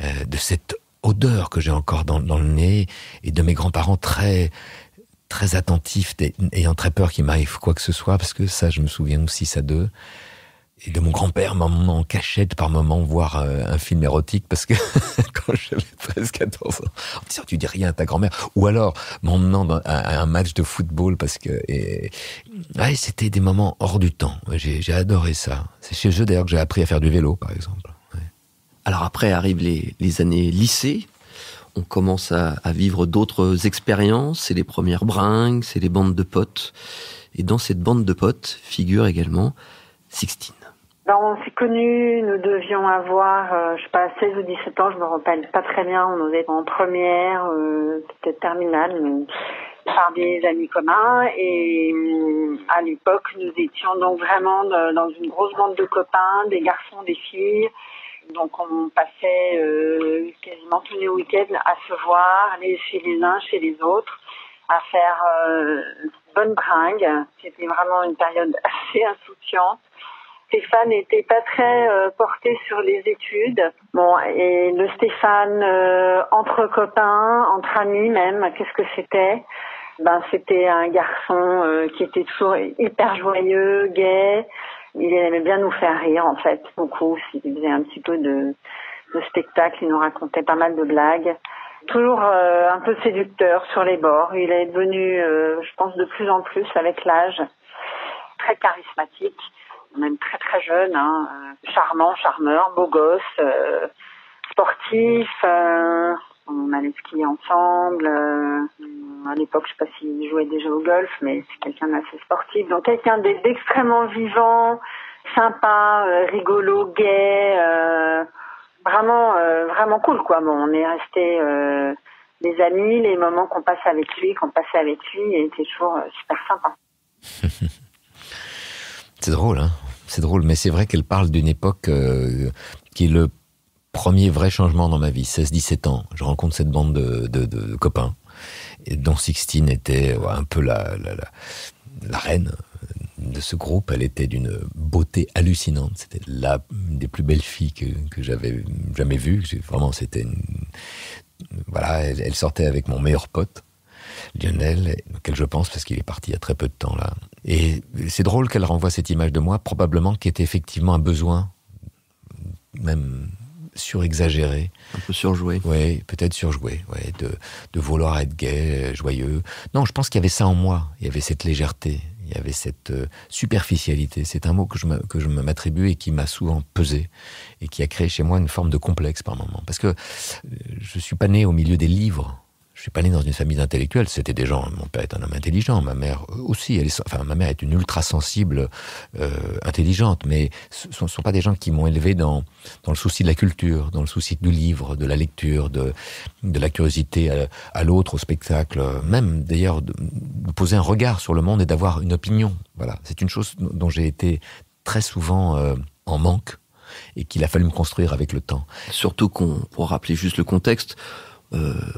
[SPEAKER 6] de cette odeur que j'ai encore dans le nez, et de mes grands-parents très attentifs, ayant très peur qu'il m'arrive quoi que ce soit, parce que ça, je me souviens aussi, ça d'eux. Et de mon grand-père m'emmenant en cachette par moment voir un film érotique, parce que quand j'avais 13-14 ans, en disant tu dis rien à ta grand-mère, ou alors m'emmenant à un match de football, parce que c'était des moments hors du temps. J'ai adoré ça. C'est chez eux d'ailleurs que j'ai appris à faire du vélo, par exemple. Ouais.
[SPEAKER 7] Alors après arrivent les années lycée. On commence à vivre d'autres expériences. C'est les premières bringues, c'est les bandes de potes. Et dans cette bande de potes figure également Sixtine.
[SPEAKER 1] On s'est connus, nous devions avoir, 16 ou 17 ans, je me rappelle pas très bien, on était en première, peut-être terminale, par des amis communs, et à l'époque, nous étions donc vraiment dans une grosse bande de copains, des garçons, des filles, donc on passait quasiment tous les week-ends à se voir, aller chez les uns, chez les autres, à faire bonne bringue. C'était vraiment une période assez insouciante. Stéphane n'était pas très porté sur les études. Bon, et le Stéphane entre copains, entre amis même, qu'est-ce que c'était ? C'était un garçon qui était toujours hyper joyeux, gai. Il aimait bien nous faire rire, en fait, beaucoup. Il faisait un petit peu de spectacle, il nous racontait pas mal de blagues. Toujours un peu séducteur sur les bords. Il est devenu, je pense, de plus en plus avec l'âge, très charismatique. Même très très jeune, charmant, charmeur, beau gosse, sportif. On allait skier ensemble. À l'époque, je sais pas s'il jouait déjà au golf, mais c'est quelqu'un d'assez sportif. Donc quelqu'un d'extrêmement vivant, sympa, rigolo, gai, vraiment cool quoi. Bon, on est restés des amis. Les moments qu'on passait avec lui, étaient toujours super sympas.
[SPEAKER 6] C'est drôle, hein. C'est drôle, mais c'est vrai qu'elle parle d'une époque qui est le premier vrai changement dans ma vie, 16-17 ans. Je rencontre cette bande de copains, et dont Sixtine était un peu la reine de ce groupe. Elle était d'une beauté hallucinante. C'était une des plus belles filles que j'avais jamais vues. Vraiment, c'était elle sortait avec mon meilleur pote, Lionel, auquel je pense parce qu'il est parti il y a très peu de temps là. Et c'est drôle qu'elle renvoie cette image de moi, probablement qui était effectivement un besoin, même surexagéré.
[SPEAKER 7] Un peu surjoué.
[SPEAKER 6] Oui, peut-être surjoué, de vouloir être gai, joyeux. Non, je pense qu'il y avait ça en moi, il y avait cette légèreté, il y avait cette superficialité. C'est un mot que je m'attribue et qui m'a souvent pesé et qui a créé chez moi une forme de complexe par moments. Parce que je suis pas né au milieu des livres. Je suis pas né dans une famille d'intellectuels. C'était des gens. Mon père est un homme intelligent. Ma mère aussi. Ma mère est une ultra sensible, intelligente. Mais ce sont pas des gens qui m'ont élevé dans le souci de la culture, dans le souci du livre, de la lecture, de la curiosité à l'autre, au spectacle. Même d'ailleurs de poser un regard sur le monde et d'avoir une opinion. Voilà. C'est une chose dont j'ai été très souvent en manque et qu'il a fallu me construire avec le temps.
[SPEAKER 7] Surtout pour rappeler juste le contexte.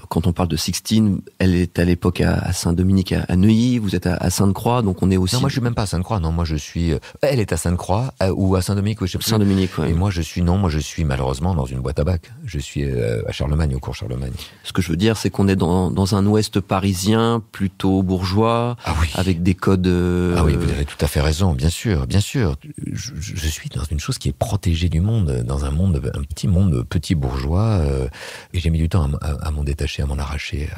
[SPEAKER 7] Quand on parle de Sixtine, elle est à l'époque à Saint-Dominique à Neuilly, vous êtes à Sainte-Croix, donc on est aussi...
[SPEAKER 6] Non, moi je suis même pas à Sainte-Croix, non, moi je suis... Elle est à Sainte-Croix, ou à Saint-Dominique, je sais plus.
[SPEAKER 7] Saint-Dominique, oui.
[SPEAKER 6] Et moi je suis malheureusement dans une boîte à bac. Je suis à Charlemagne, au cours Charlemagne.
[SPEAKER 7] Ce que je veux dire, c'est qu'on est dans un ouest parisien, plutôt bourgeois, avec des codes...
[SPEAKER 6] Ah oui, vous avez tout à fait raison, bien sûr, bien sûr. Je suis dans une chose qui est protégée du monde, dans un monde petit bourgeois, et j'ai mis du temps à m'en détacher, à m'en arracher,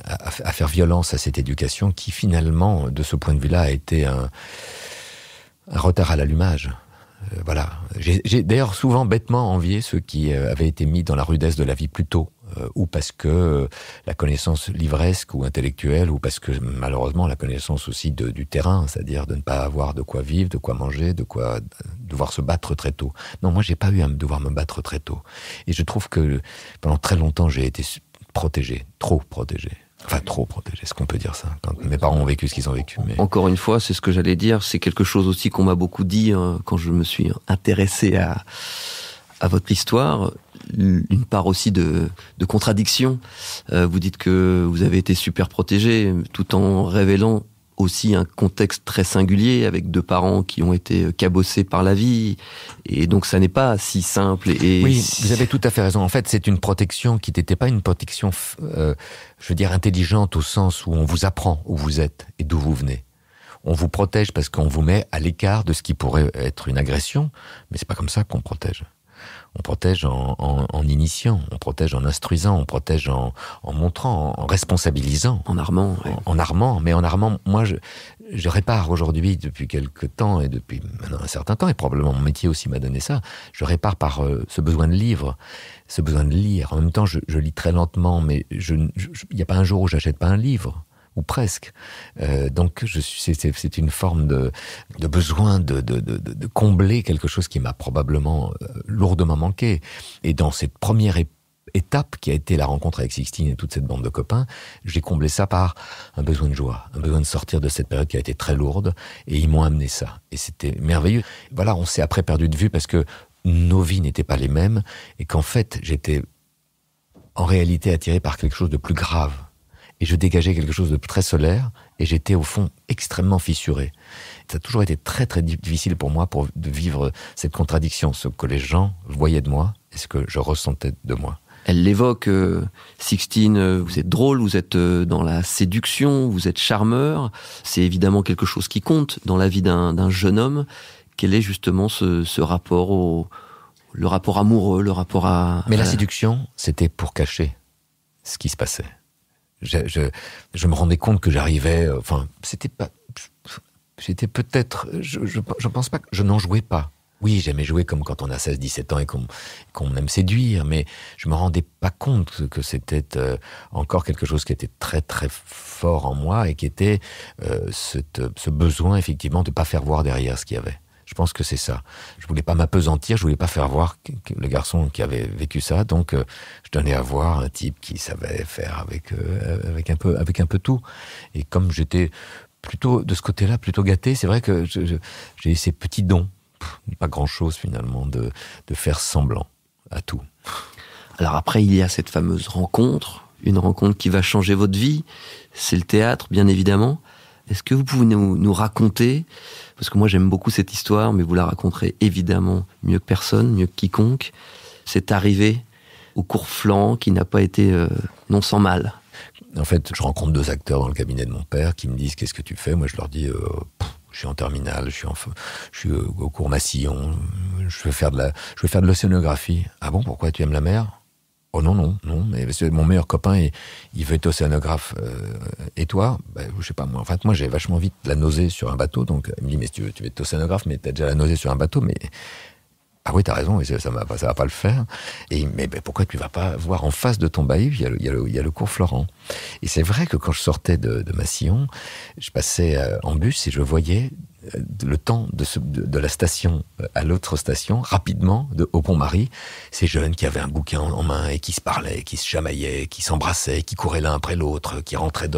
[SPEAKER 6] à faire violence à cette éducation qui finalement, de ce point de vue-là, a été un retard à l'allumage. Voilà. J'ai d'ailleurs souvent bêtement envié ceux qui avaient été mis dans la rudesse de la vie plus tôt, ou parce que la connaissance livresque ou intellectuelle, ou parce que malheureusement la connaissance aussi du terrain, c'est-à-dire de ne pas avoir de quoi vivre, de quoi manger, de quoi devoir se battre très tôt. Non, moi j'ai pas eu à devoir me battre très tôt. Et je trouve que pendant très longtemps j'ai été protégé, trop protégé. Enfin, trop protégé, est-ce qu'on peut dire ça? Quand mes parents ont vécu ce qu'ils ont vécu. Mais...
[SPEAKER 7] Encore une fois, c'est ce que j'allais dire, c'est quelque chose aussi qu'on m'a beaucoup dit quand je me suis intéressé à votre histoire une part aussi de contradiction. Vous dites que vous avez été super protégé, tout en révélant aussi un contexte très singulier, avec 2 parents qui ont été cabossés par la vie, et donc ça n'est pas si simple.
[SPEAKER 6] Oui, vous avez tout à fait raison. En fait, c'est une protection qui n'était pas une protection, intelligente, au sens où on vous apprend où vous êtes et d'où vous venez. On vous protège parce qu'on vous met à l'écart de ce qui pourrait être une agression, mais c'est pas comme ça qu'on protège. On protège en initiant, on protège en instruisant, on protège en montrant, en responsabilisant.
[SPEAKER 7] En armant. Ouais.
[SPEAKER 6] En armant, mais en armant, moi je répare aujourd'hui depuis quelque temps, et depuis maintenant un certain temps, et probablement mon métier aussi m'a donné ça, je répare par ce besoin de lire. En même temps, je lis très lentement, mais il n'y a pas un jour où j'achète pas un livre. Ou presque. Donc c'est une forme de besoin de combler quelque chose qui m'a probablement lourdement manqué. Et dans cette première étape qui a été la rencontre avec Sixtine et toute cette bande de copains, j'ai comblé ça par un besoin de joie, un besoin de sortir de cette période qui a été très lourde, et ils m'ont amené ça. Et c'était merveilleux. Voilà, on s'est après perdu de vue parce que nos vies n'étaient pas les mêmes, et qu'en fait, j'étais en réalité attiré par quelque chose de plus grave. Et je dégageais quelque chose de très solaire, et j'étais au fond extrêmement fissuré. Ça a toujours été très très difficile pour moi de vivre cette contradiction, ce que les gens voyaient de moi et ce que je ressentais de moi.
[SPEAKER 7] Elle l'évoque, Sixtine, vous êtes drôle, vous êtes dans la séduction, vous êtes charmeur. C'est évidemment quelque chose qui compte dans la vie d'un jeune homme. Quel est justement ce rapport le rapport amoureux, le rapport à...
[SPEAKER 6] Mais la séduction, c'était pour cacher ce qui se passait. Je me rendais compte que j'arrivais... c'était pas... J'étais peut-être... Je pense pas que... Je n'en jouais pas. Oui, j'aimais jouer comme quand on a 16-17 ans et qu'on aime séduire, mais je me rendais pas compte que c'était encore quelque chose qui était très très fort en moi, et qui était ce besoin effectivement de pas faire voir derrière ce qu'il y avait. Je pense que c'est ça. Je voulais pas m'apesantir, je voulais pas faire voir le garçon qui avait vécu ça, donc je donnais à voir un type qui savait faire avec un peu tout. Et comme j'étais plutôt de ce côté-là, plutôt gâté, c'est vrai que j'ai eu ces petits dons, pas grand-chose finalement, de faire semblant à tout.
[SPEAKER 7] Alors après, il y a cette fameuse rencontre, une rencontre qui va changer votre vie, c'est le théâtre, bien évidemment. Est-ce que vous pouvez nous raconter, parce que moi j'aime beaucoup cette histoire, mais vous la raconterez évidemment mieux que personne, mieux que quiconque, cette arrivée au Cours Florent qui n'a pas été non sans mal.
[SPEAKER 6] En fait, je rencontre 2 acteurs dans le cabinet de mon père qui me disent « Qu'est-ce que tu fais ?» Moi je leur dis je suis en terminale, je suis au cours Massillon, je veux faire de l'océanographie. « Ah bon, pourquoi, tu aimes la mer ?» « Oh non, mais mon meilleur copain, il veut être océanographe. Et toi ?» Je sais pas, moi. En fait, moi, j'ai vachement vite la nausée sur un bateau, donc il me dit « Mais tu veux être océanographe, mais t'as déjà la nausée sur un bateau, mais... » Ah oui, t'as raison, ça va pas le faire. Mais pourquoi tu vas pas voir en face de ton bahut, il y a le Cours Florent. Et c'est vrai que quand je sortais de Massillon, je passais en bus et je voyais le temps de la station à l'autre station, rapidement, au Pont-Marie, ces jeunes qui avaient un bouquin en main et qui se parlaient, qui se chamaillaient, qui s'embrassaient, qui couraient l'un après l'autre, qui rentraient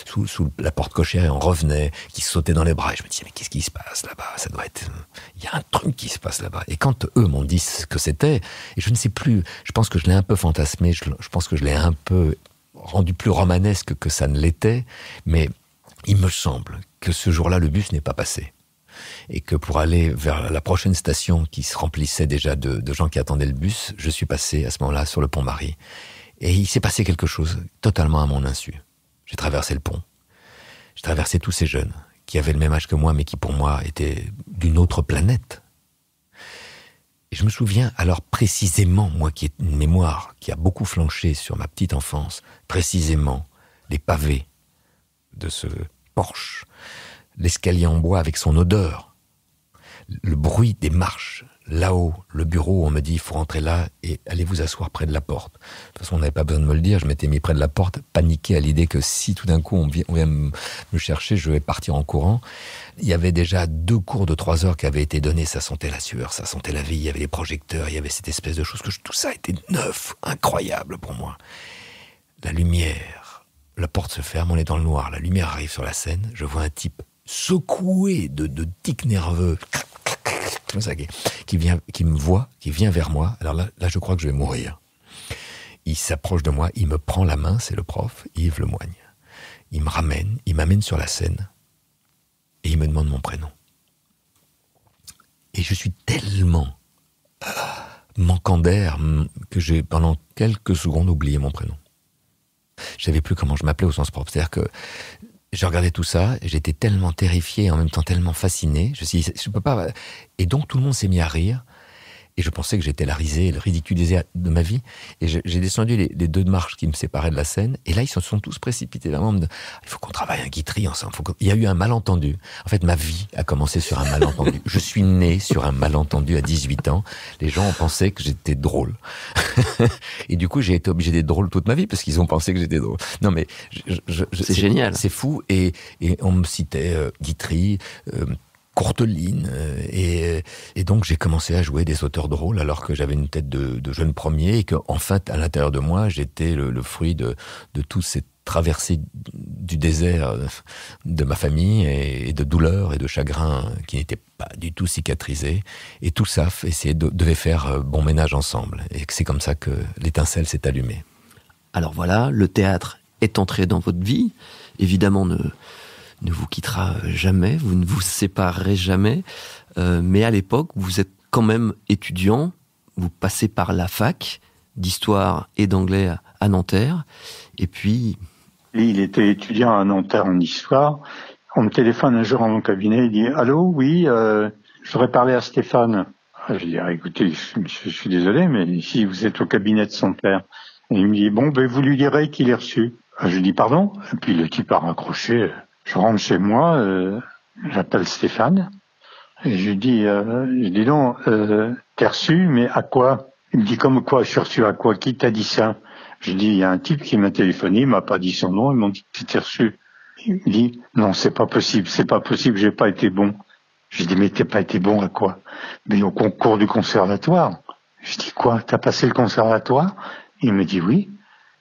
[SPEAKER 6] sous la porte cochère et en revenaient, qui se sautaient dans les bras. Et je me disais, mais qu'est-ce qui se passe là-bas ? Ça doit être... Il y a un truc qui se passe là-bas. Et quand eux m'ont dit ce que c'était, et je ne sais plus, je pense que je l'ai un peu fantasmé, je pense que je l'ai un peu rendu plus romanesque que ça ne l'était, mais il me semble que ce jour-là, le bus n'est pas passé. Et que pour aller vers la prochaine station qui se remplissait déjà de gens qui attendaient le bus, je suis passé à ce moment-là sur le Pont-Marie. Et il s'est passé quelque chose totalement à mon insu. J'ai traversé le pont. J'ai traversé tous ces jeunes qui avaient le même âge que moi, mais qui pour moi étaient d'une autre planète. Et je me souviens alors précisément, moi qui ai une mémoire qui a beaucoup flanché sur ma petite enfance, précisément les pavés de ce porche, l'escalier en bois avec son odeur, le bruit des marches, là-haut, le bureau, on me dit, il faut rentrer là et allez vous asseoir près de la porte. De toute façon, on n'avait pas besoin de me le dire, je m'étais mis près de la porte, paniqué à l'idée que si tout d'un coup on vient me chercher, je vais partir en courant. Il y avait déjà 2 cours de 3 heures qui avaient été donnés, ça sentait la sueur, ça sentait la vie, il y avait les projecteurs, il y avait cette espèce de chose, tout ça était neuf, incroyable pour moi. La lumière, la porte se ferme, on est dans le noir, la lumière arrive sur la scène, je vois un type secoué de tics nerveux, qui me voit, qui vient vers moi. Alors là, je crois que je vais mourir. Il s'approche de moi, il me prend la main, c'est le prof, Yves Lemoigne. Il m'amène sur la scène et il me demande mon prénom. Et je suis tellement manquant d'air que j'ai pendant quelques secondes oublié mon prénom. Je savais plus comment je m'appelais au sens propre. C'est-à-dire que je regardais tout ça, et j'étais tellement terrifié et en même temps tellement fasciné. Je peux pas. Et donc tout le monde s'est mis à rire. Et je pensais que j'étais la risée, le ridiculisé de ma vie. Et j'ai descendu les 2 marches qui me séparaient de la scène. Et là, ils se sont tous précipités vers moi. Il faut qu'on travaille un Guitry ensemble. Il y a eu un malentendu. En fait, ma vie a commencé sur un malentendu. Je suis né sur un malentendu à 18 ans. Les gens ont pensé que j'étais drôle. Et du coup, j'ai été obligé d'être drôle toute ma vie parce qu'ils ont pensé que j'étais drôle. Non, mais
[SPEAKER 7] c'est génial.
[SPEAKER 6] C'est fou. Et on me citait Guitry, Courteline, et donc j'ai commencé à jouer des auteurs drôles alors que j'avais une tête de jeune premier et qu'en fait à l'intérieur de moi j'étais le fruit de toute cette traversée du désert de ma famille et de douleurs et de chagrins qui n'étaient pas du tout cicatrisés, et tout ça devait faire bon ménage ensemble, et c'est comme ça que l'étincelle s'est allumée.
[SPEAKER 7] Alors voilà, le théâtre est entré dans votre vie, évidemment ne vous quittera jamais, vous ne vous séparerez jamais, mais à l'époque, vous êtes quand même étudiant, vous passez par la fac d'histoire et d'anglais à Nanterre, et puis...
[SPEAKER 8] Il était étudiant à Nanterre en histoire, on me téléphone un jour dans mon cabinet, il dit « Allô, oui, je voudrais parler à Stéphane ». Je dis « Écoutez, je suis désolé, mais si vous êtes au cabinet de son père ». Et il me dit « Bon, vous lui direz qu'il est reçu ». Je dis « Pardon ?» Et puis le type a raccroché. Je rentre chez moi, j'appelle Stéphane, et je lui dis donc, t'es reçu, mais à quoi? Il me dit, comme quoi, je suis reçu à quoi? Qui t'a dit ça? Je dis, il y a un type qui m'a téléphoné, il m'a pas dit son nom, il m'a dit que t'étais reçu. Il me dit, non, c'est pas possible, j'ai pas été bon. Je dis, mais t'as pas été bon à quoi? Mais au concours du conservatoire. Je dis, quoi? T'as passé le conservatoire? Il me dit, oui.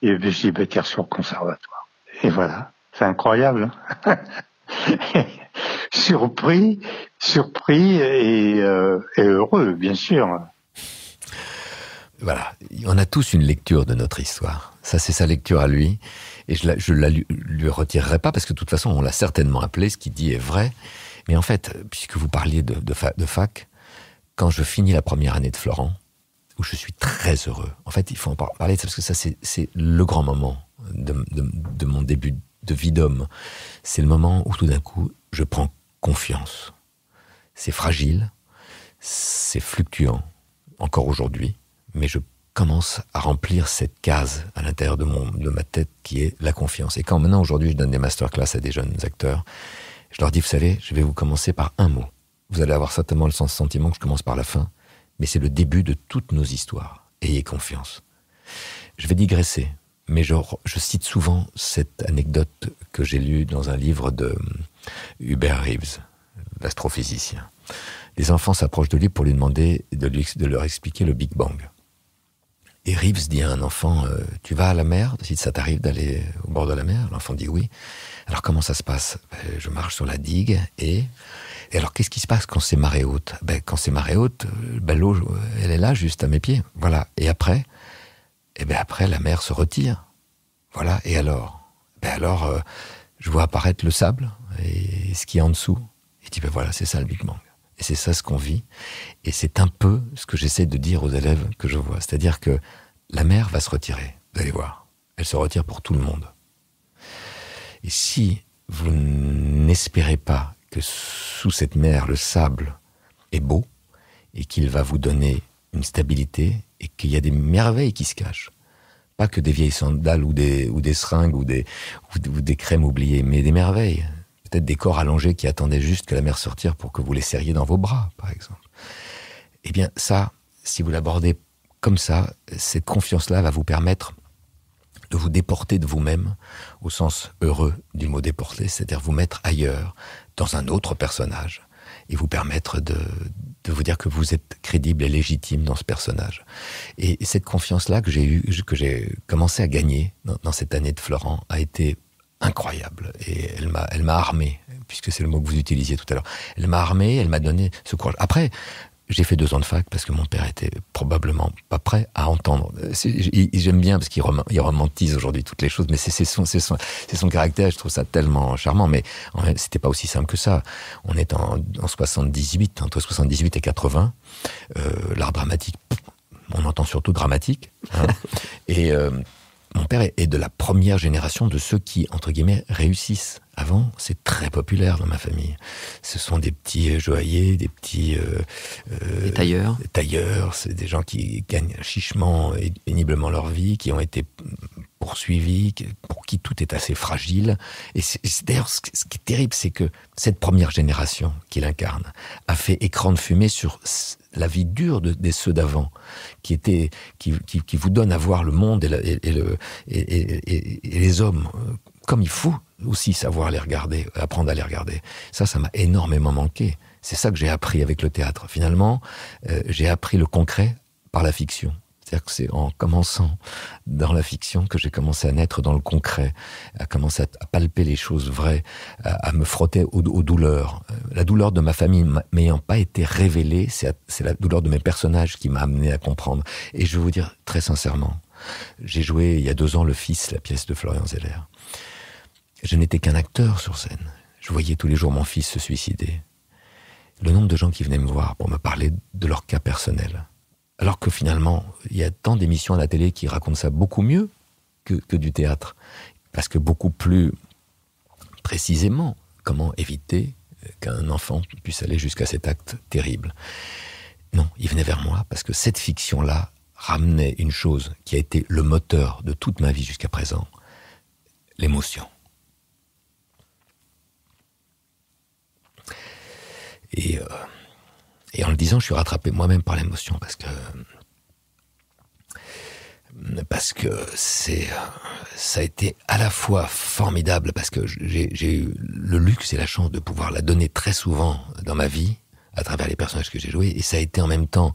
[SPEAKER 8] Et je dis, t'es reçu au conservatoire. Et voilà. C'est incroyable. Surpris et heureux, bien sûr.
[SPEAKER 6] Voilà, on a tous une lecture de notre histoire. Ça, c'est sa lecture à lui. Et je la lui retirerai pas, parce que de toute façon, on l'a certainement appelé, ce qu'il dit est vrai. Mais en fait, puisque vous parliez de fac, quand je finis la première année de Florent, où je suis très heureux, en fait, il faut en parler de ça, parce que ça, c'est le grand moment de mon début de vie d'homme. C'est le moment où tout d'un coup, je prends confiance. C'est fragile, c'est fluctuant, encore aujourd'hui, mais je commence à remplir cette case à l'intérieur de ma tête qui est la confiance. Et quand maintenant, aujourd'hui, je donne des masterclass à des jeunes acteurs, je leur dis, vous savez, je vais vous commencer par un mot. Vous allez avoir certainement le sentiment que je commence par la fin, mais c'est le début de toutes nos histoires. Ayez confiance. Je vais digresser. Mais je cite souvent cette anecdote que j'ai lue dans un livre de Hubert Reeves, l'astrophysicien. Les enfants s'approchent de lui pour lui demander de leur expliquer le Big Bang. Et Reeves dit à un enfant, tu vas à la mer, si ça t'arrive d'aller au bord de la mer? L'enfant dit oui. Alors comment ça se passe? Je marche sur la digue et alors qu'est-ce qui se passe quand c'est marée haute? Quand c'est marée haute, l'eau, elle est là, juste à mes pieds. Voilà. Et après, après, la mer se retire. Voilà. Et alors? Je vois apparaître le sable et ce qui est en dessous. Et je dis, voilà, c'est ça le Big Bang. Et c'est ça ce qu'on vit. Et c'est un peu ce que j'essaie de dire aux élèves que je vois. C'est-à-dire que la mer va se retirer. Vous allez voir. Elle se retire pour tout le monde. Et si vous n'espérez pas que sous cette mer, le sable est beau et qu'il va vous donner une stabilité et qu'il y a des merveilles qui se cachent. Pas que des vieilles sandales ou des seringues ou des crèmes oubliées, mais des merveilles. Peut-être des corps allongés qui attendaient juste que la mer sortire pour que vous les serriez dans vos bras, par exemple. Eh bien, ça, si vous l'abordez comme ça, cette confiance-là va vous permettre de vous déporter de vous-même, au sens heureux du mot déporter, c'est-à-dire vous mettre ailleurs, dans un autre personnage, et vous permettre de vous dire que vous êtes crédible et légitime dans ce personnage. Et cette confiance-là que j'ai commencé à gagner dans cette année de Florent a été incroyable. Et elle m'a armé, puisque c'est le mot que vous utilisiez tout à l'heure. Elle m'a armé, elle m'a donné ce courage. Après, j'ai fait 2 ans de fac parce que mon père était probablement pas prêt à entendre. J'aime bien parce qu'il romantise aujourd'hui toutes les choses, mais c'est son caractère. Je trouve ça tellement charmant. Mais en fait, c'était pas aussi simple que ça. On est en 78, entre 78 et 80. L'art dramatique, on entend surtout dramatique. Hein. Et mon père est de la première génération de ceux qui, entre guillemets, réussissent. Avant, c'est très populaire dans ma famille. Ce sont des petits joailliers, des petits...
[SPEAKER 7] des tailleurs.
[SPEAKER 6] Des tailleurs, c'est des gens qui gagnent chichement et péniblement leur vie, qui ont été poursuivis, pour qui tout est assez fragile. Et d'ailleurs, ce qui est terrible, c'est que cette première génération qu'il incarne a fait écran de fumée sur la vie dure des ceux d'avant, qui vous donne à voir le monde et les hommes comme il faut aussi savoir les regarder, apprendre à les regarder. Ça m'a énormément manqué. C'est ça que j'ai appris avec le théâtre. Finalement, j'ai appris le concret par la fiction. C'est-à-dire que c'est en commençant dans la fiction que j'ai commencé à naître dans le concret, à commencer à palper les choses vraies, à me frotter aux douleurs. La douleur de ma famille m'ayant pas été révélée, c'est la douleur de mes personnages qui m'a amené à comprendre. Et je vais vous dire très sincèrement, j'ai joué il y a 2 ans Le Fils, la pièce de Florian Zeller. Je n'étais qu'un acteur sur scène. Je voyais tous les jours mon fils se suicider. Le nombre de gens qui venaient me voir pour me parler de leur cas personnel. Alors que finalement, il y a tant d'émissions à la télé qui racontent ça beaucoup mieux que du théâtre. Parce que beaucoup plus précisément, comment éviter qu'un enfant puisse aller jusqu'à cet acte terrible. Non, ils venaient vers moi parce que cette fiction-là ramenait une chose qui a été le moteur de toute ma vie jusqu'à présent, l'émotion. Et en le disant, je suis rattrapé moi-même par l'émotion parce que ça a été à la fois formidable parce que j'ai eu le luxe et la chance de pouvoir la donner très souvent dans ma vie à travers les personnages que j'ai joués, et ça a été en même temps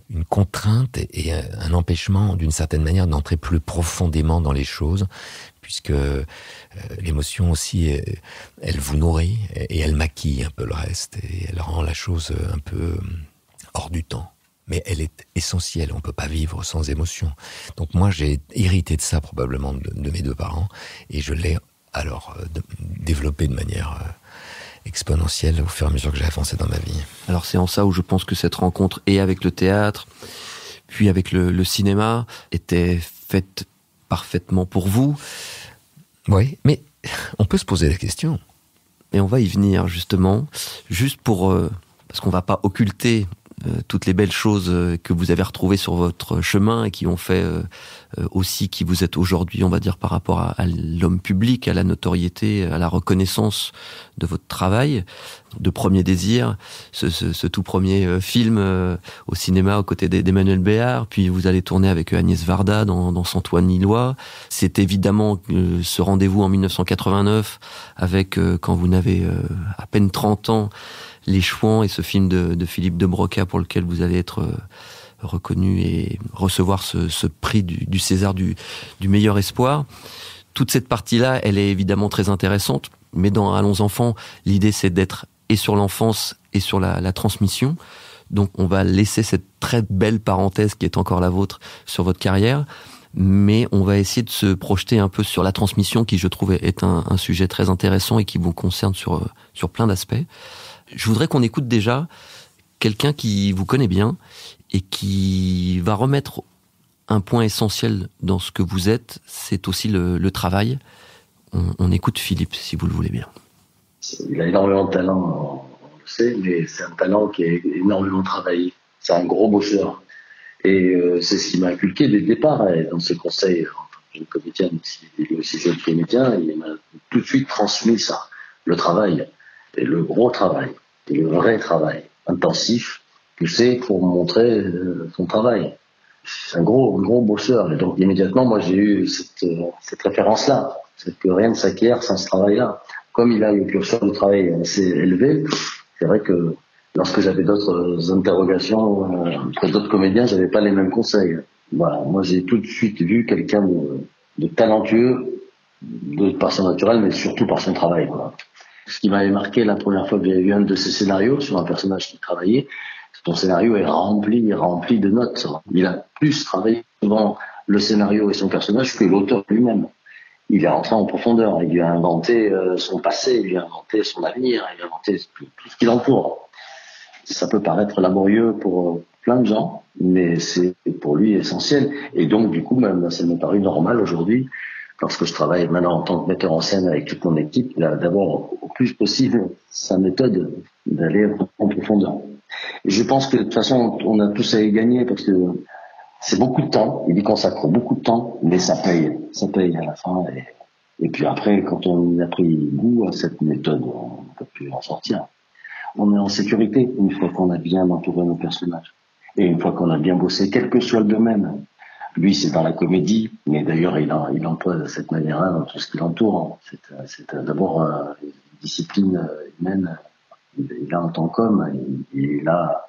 [SPEAKER 6] une contrainte et un empêchement d'une certaine manière d'entrer plus profondément dans les choses, puisque l'émotion aussi, elle vous nourrit et elle maquille un peu le reste et elle rend la chose un peu hors du temps. Mais elle est essentielle, on ne peut pas vivre sans émotion. Donc moi, j'ai hérité de ça probablement de mes 2 parents, et je l'ai alors développé de manière exponentielle au fur et à mesure que j'ai avancé dans ma vie.
[SPEAKER 7] Alors c'est en ça où je pense que cette rencontre, et avec le théâtre, puis avec le cinéma, était faite parfaitement pour vous.
[SPEAKER 6] Oui, mais on peut se poser la question.
[SPEAKER 7] Et on va y venir justement, juste pour... parce qu'on ne va pas occulter toutes les belles choses que vous avez retrouvées sur votre chemin et qui ont fait aussi qui vous êtes aujourd'hui, on va dire, par rapport à l'homme public, à la notoriété, à la reconnaissance de votre travail, de Premier Désir, ce tout premier film au cinéma aux côtés d'Emmanuel Béard, puis vous allez tourner avec Agnès Varda dans Santoine Lillois. C'est évidemment ce rendez-vous en 1989 avec, quand vous n'avez à peine 30 ans, Les Chouans et ce film de Philippe de Broca pour lequel vous allez être reconnu et recevoir ce prix du César du meilleur espoir. Toute cette partie-là, elle est évidemment très intéressante, mais dans Allons enfants, l'idée c'est d'être et sur l'enfance et sur la transmission. Donc on va laisser cette très belle parenthèse qui est encore la vôtre sur votre carrière, mais on va essayer de se projeter un peu sur la transmission qui, je trouve, est un sujet très intéressant et qui vous concerne sur plein d'aspects. Je voudrais qu'on écoute déjà quelqu'un qui vous connaît bien et qui va remettre un point essentiel dans ce que vous êtes, c'est aussi le travail. On écoute Philippe, si vous le voulez bien.
[SPEAKER 3] Il a énormément de talent, on le sait, mais c'est un talent qui est énormément travaillé. C'est un gros bosseur. Et c'est ce qui m'a inculqué dès le départ, dans ses conseils en tant que jeune comédien, il est aussi jeune comédien, il m'a tout de suite transmis ça. Le travail, et le gros travail, et le vrai travail, intensif, que c'est pour montrer son travail. C'est un gros bosseur. Et donc immédiatement, moi j'ai eu cette référence-là. C'est que rien ne s'acquiert sans ce travail-là. Comme il a une curseur de travail assez élevée, c'est vrai que lorsque j'avais d'autres interrogations que d'autres comédiens, j'avais pas les mêmes conseils. Voilà, moi j'ai tout de suite vu quelqu'un de talentueux, par son naturel, mais surtout par son travail. Voilà. Ce qui m'avait marqué la première fois que j'avais vu un de ses scénarios sur un personnage qui travaillait, Ton scénario est rempli de notes. Il a plus travaillé souvent le scénario et son personnage que l'auteur lui-même. Il est rentré en profondeur, il lui a inventé son passé, il lui a inventé son avenir, il lui a inventé tout ce qui l'entoure. Ça peut paraître laborieux pour plein de gens, mais c'est pour lui essentiel. Et donc, du coup, même, ça m'est paru normal aujourd'hui, lorsque je travaille maintenant en tant que metteur en scène avec toute mon équipe, d'avoir au plus possible sa méthode d'aller en profondeur. Et je pense que de toute façon, on a tous à y gagner parce que c'est beaucoup de temps, il y consacre beaucoup de temps, mais ça paye à la fin. Et puis après, quand on a pris goût à cette méthode, on ne peut plus en sortir. On est en sécurité une fois qu'on a bien entouré nos personnages. Et une fois qu'on a bien bossé, quel que soit le domaine. Lui, c'est dans la comédie, mais d'ailleurs, il emploie de cette manière-là dans tout ce qui l'entoure. C'est d'abord une discipline humaine. Il a en tant qu'homme, il est là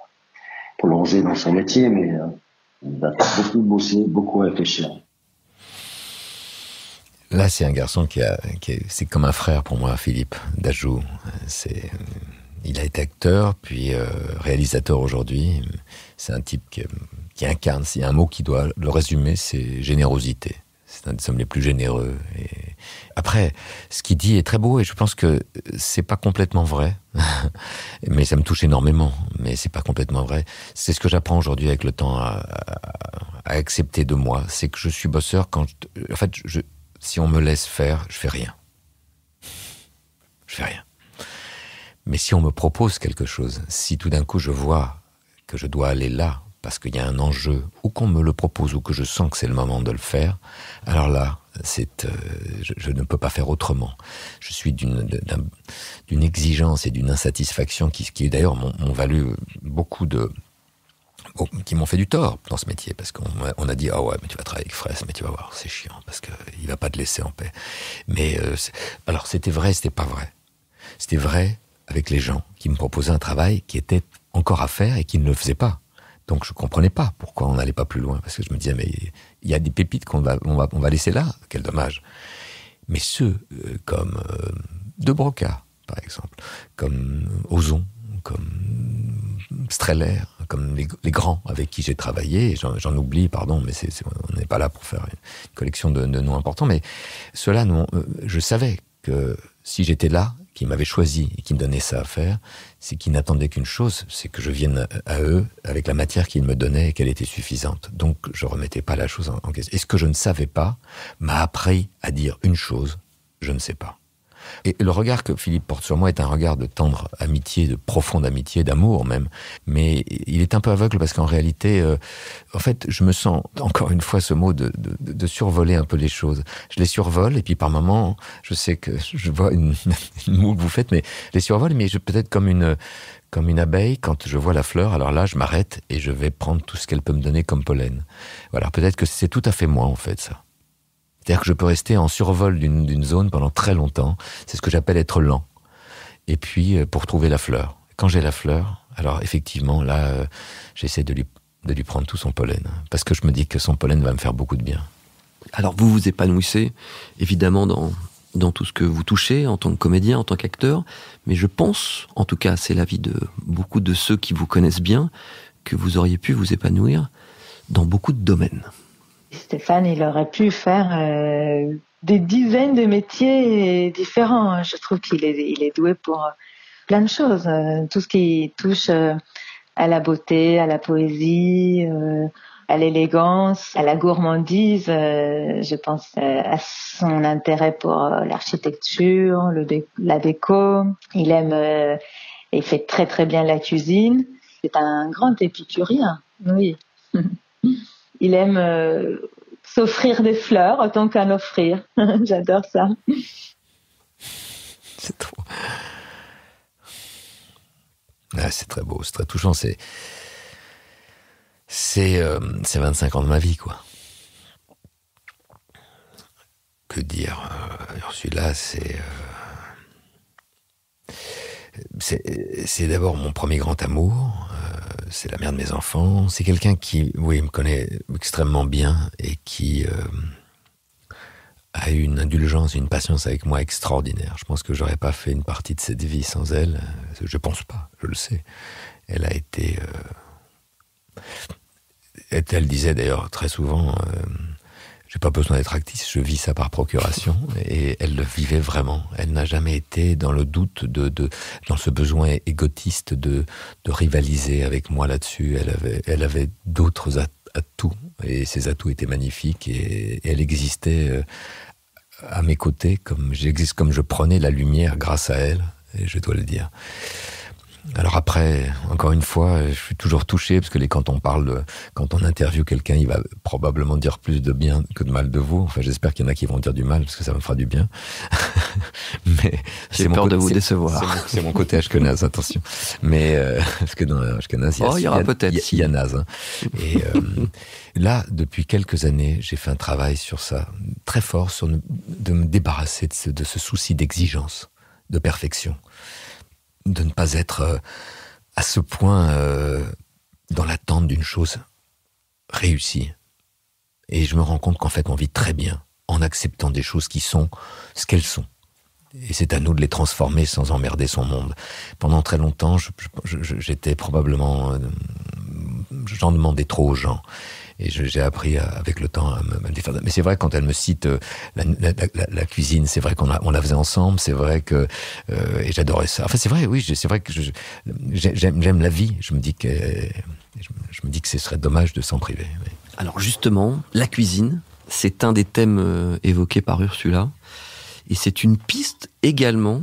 [SPEAKER 3] prolongé dans son métier, mais il va beaucoup bosser, beaucoup réfléchir.
[SPEAKER 6] Là, c'est un garçon c'est comme un frère pour moi, Philippe Dajou. Il a été acteur, puis réalisateur aujourd'hui. C'est un type qui incarne, s'il y a un mot qui doit le résumer, c'est générosité. C'est un des hommes les plus généreux. Et après, ce qu'il dit est très beau et je pense que c'est pas complètement vrai. Mais ça me touche énormément. Mais c'est pas complètement vrai. C'est ce que j'apprends aujourd'hui avec le temps à accepter de moi. C'est que je suis bosseur quand en fait, si on me laisse faire, je fais rien. Je fais rien. Mais si on me propose quelque chose, si tout d'un coup je vois que je dois aller là, parce qu'il y a un enjeu, ou qu'on me le propose, ou que je sens que c'est le moment de le faire, alors là, je ne peux pas faire autrement. Je suis d'une exigence et d'une insatisfaction qui d'ailleurs m'ont valu beaucoup qui m'ont fait du tort dans ce métier, parce qu'on a dit « Ah ouais, mais tu vas travailler avec Fraisse, mais tu vas voir, c'est chiant, parce qu'il va pas te laisser en paix. » Mais alors c'était vrai, c'était pas vrai. C'était vrai avec les gens qui me proposaient un travail qui était encore à faire et qui ne le faisaient pas. Donc je comprenais pas pourquoi on n'allait pas plus loin, parce que je me disais mais il y a des pépites qu'on va laisser là, quel dommage. Mais ceux comme De Broca, par exemple, comme Ozon, comme Streller, comme les grands avec qui j'ai travaillé, j'en oublie, pardon, mais on n'est pas là pour faire une collection de noms importants, mais ceux-là, je savais que si j'étais là, qui m'avaient choisi et qui me donnaient ça à faire, c'est qu'ils n'attendaient qu'une chose, c'est que je vienne à eux avec la matière qu'ils me donnaient et qu'elle était suffisante. Donc je remettais pas la chose en question. Et ce que je ne savais pas m'a appris à dire une chose, je ne sais pas. Et le regard que Philippe porte sur moi est un regard de tendre amitié, de profonde amitié, d'amour même. Mais il est un peu aveugle parce qu'en réalité, en fait, je me sens, encore une fois, ce mot de survoler un peu les choses. Je les survole et puis par moments, je sais que je vois une moue que vous faites, mais je les survole, mais peut-être comme une abeille, quand je vois la fleur, alors là, je m'arrête et je vais prendre tout ce qu'elle peut me donner comme pollen. Voilà, peut-être que c'est tout à fait moi, en fait, ça. C'est-à-dire que je peux rester en survol d'une zone pendant très longtemps. C'est ce que j'appelle être lent. Et puis, pour trouver la fleur. Quand j'ai la fleur, alors effectivement, là, j'essaie de lui prendre tout son pollen. Parce que je me dis que son pollen va me faire beaucoup de bien.
[SPEAKER 7] Alors, vous vous épanouissez, évidemment, dans tout ce que vous touchez, en tant que comédien, en tant qu'acteur. Mais je pense, en tout cas, c'est l'avis de beaucoup de ceux qui vous connaissent bien, que vous auriez pu vous épanouir dans beaucoup de domaines.
[SPEAKER 5] Stéphane, il aurait pu faire des dizaines de métiers différents. Je trouve qu'il est doué pour plein de choses. Tout ce qui touche à la beauté, à la poésie, à l'élégance, à la gourmandise. Je pense à son intérêt pour l'architecture, la déco. Il fait très très bien la cuisine. C'est un grand épicurien, oui. Il aime s'offrir des fleurs autant qu'en offrir. J'adore ça.
[SPEAKER 6] C'est trop... Ah, c'est très beau, c'est très touchant. C'est 25 ans de ma vie, quoi. Que dire celui-là, c'est d'abord mon premier grand amour. C'est la mère de mes enfants. C'est quelqu'un qui, oui, me connaît extrêmement bien et qui a une indulgence et une patience avec moi extraordinaire. Je pense que j'aurais pas fait une partie de cette vie sans elle. Je pense pas, je le sais. Elle a été Elle disait d'ailleurs très souvent, j'ai pas besoin d'être actrice, je vis ça par procuration. Et elle le vivait vraiment. Elle n'a jamais été dans le doute, dans ce besoin égotiste de rivaliser avec moi là-dessus. Elle avait d'autres atouts, et ces atouts étaient magnifiques, et elle existait à mes côtés comme je prenais la lumière grâce à elle, et je dois le dire. Alors après, encore une fois, je suis toujours touché parce que quand on interviewe quelqu'un, il va probablement dire plus de bien que de mal de vous. Enfin, j'espère qu'il y en a qui vont dire du mal parce que ça me fera du bien. Mais
[SPEAKER 7] j'ai peur de vous décevoir.
[SPEAKER 6] C'est mon côté ashkenaz, attention. Mais parce que dans ashkenaz, il y a naz. Hein. Et là, depuis quelques années, j'ai fait un travail sur ça très fort, de me débarrasser de ce souci d'exigence, de perfection. De ne pas être à ce point dans l'attente d'une chose réussie. Et je me rends compte qu'en fait, on vit très bien en acceptant des choses qui sont ce qu'elles sont. Et c'est à nous de les transformer sans emmerder son monde. Pendant très longtemps, j'étais probablement... j'en demandais trop aux gens. Et j'ai appris avec le temps à me défaire. Mais c'est vrai, quand elle me cite la cuisine, c'est vrai qu'on la faisait ensemble, c'est vrai que... et j'adorais ça. Enfin, c'est vrai, oui, c'est vrai que j'aime la vie. Je me dis que ce serait dommage de s'en priver. Oui.
[SPEAKER 7] Alors justement, la cuisine, c'est un des thèmes évoqués par Ursula. Et c'est une piste également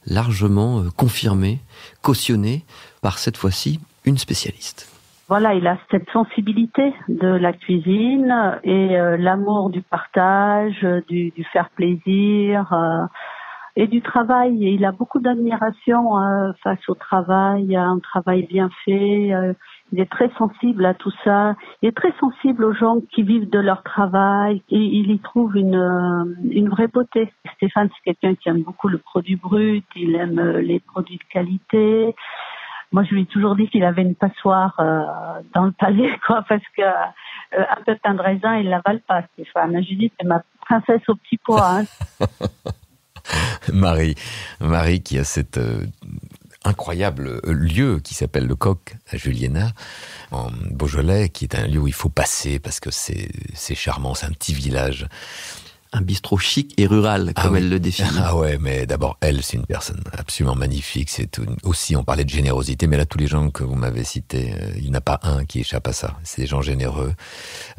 [SPEAKER 7] largement confirmée, cautionnée par cette fois-ci une spécialiste.
[SPEAKER 9] Voilà, il a cette sensibilité de la cuisine et l'amour du partage, du faire plaisir et du travail. Et il a beaucoup d'admiration face au travail, à un travail bien fait. Il est très sensible à tout ça. Il est très sensible aux gens qui vivent de leur travail et il y trouve une vraie beauté. Stéphane, c'est quelqu'un qui aime beaucoup le produit brut, il aime les produits de qualité. Moi, je lui ai toujours dit qu'il avait une passoire dans le palais, quoi, parce que un pépin de raisin, il l'avale pas, Stéphane. Je lui dis, c'est ma princesse au petit pois. Hein.
[SPEAKER 6] Marie qui a cet incroyable lieu qui s'appelle le Coq à Juliena, en Beaujolais, qui est un lieu où il faut passer parce que c'est charmant, c'est un petit village.
[SPEAKER 7] Un bistrot chic et rural, comme elle le définit.
[SPEAKER 6] Ah ouais, mais d'abord, elle, c'est une personne absolument magnifique. Aussi, on parlait de générosité, mais là, tous les gens que vous m'avez cités, il n'y en a pas un qui échappe à ça. C'est des gens généreux,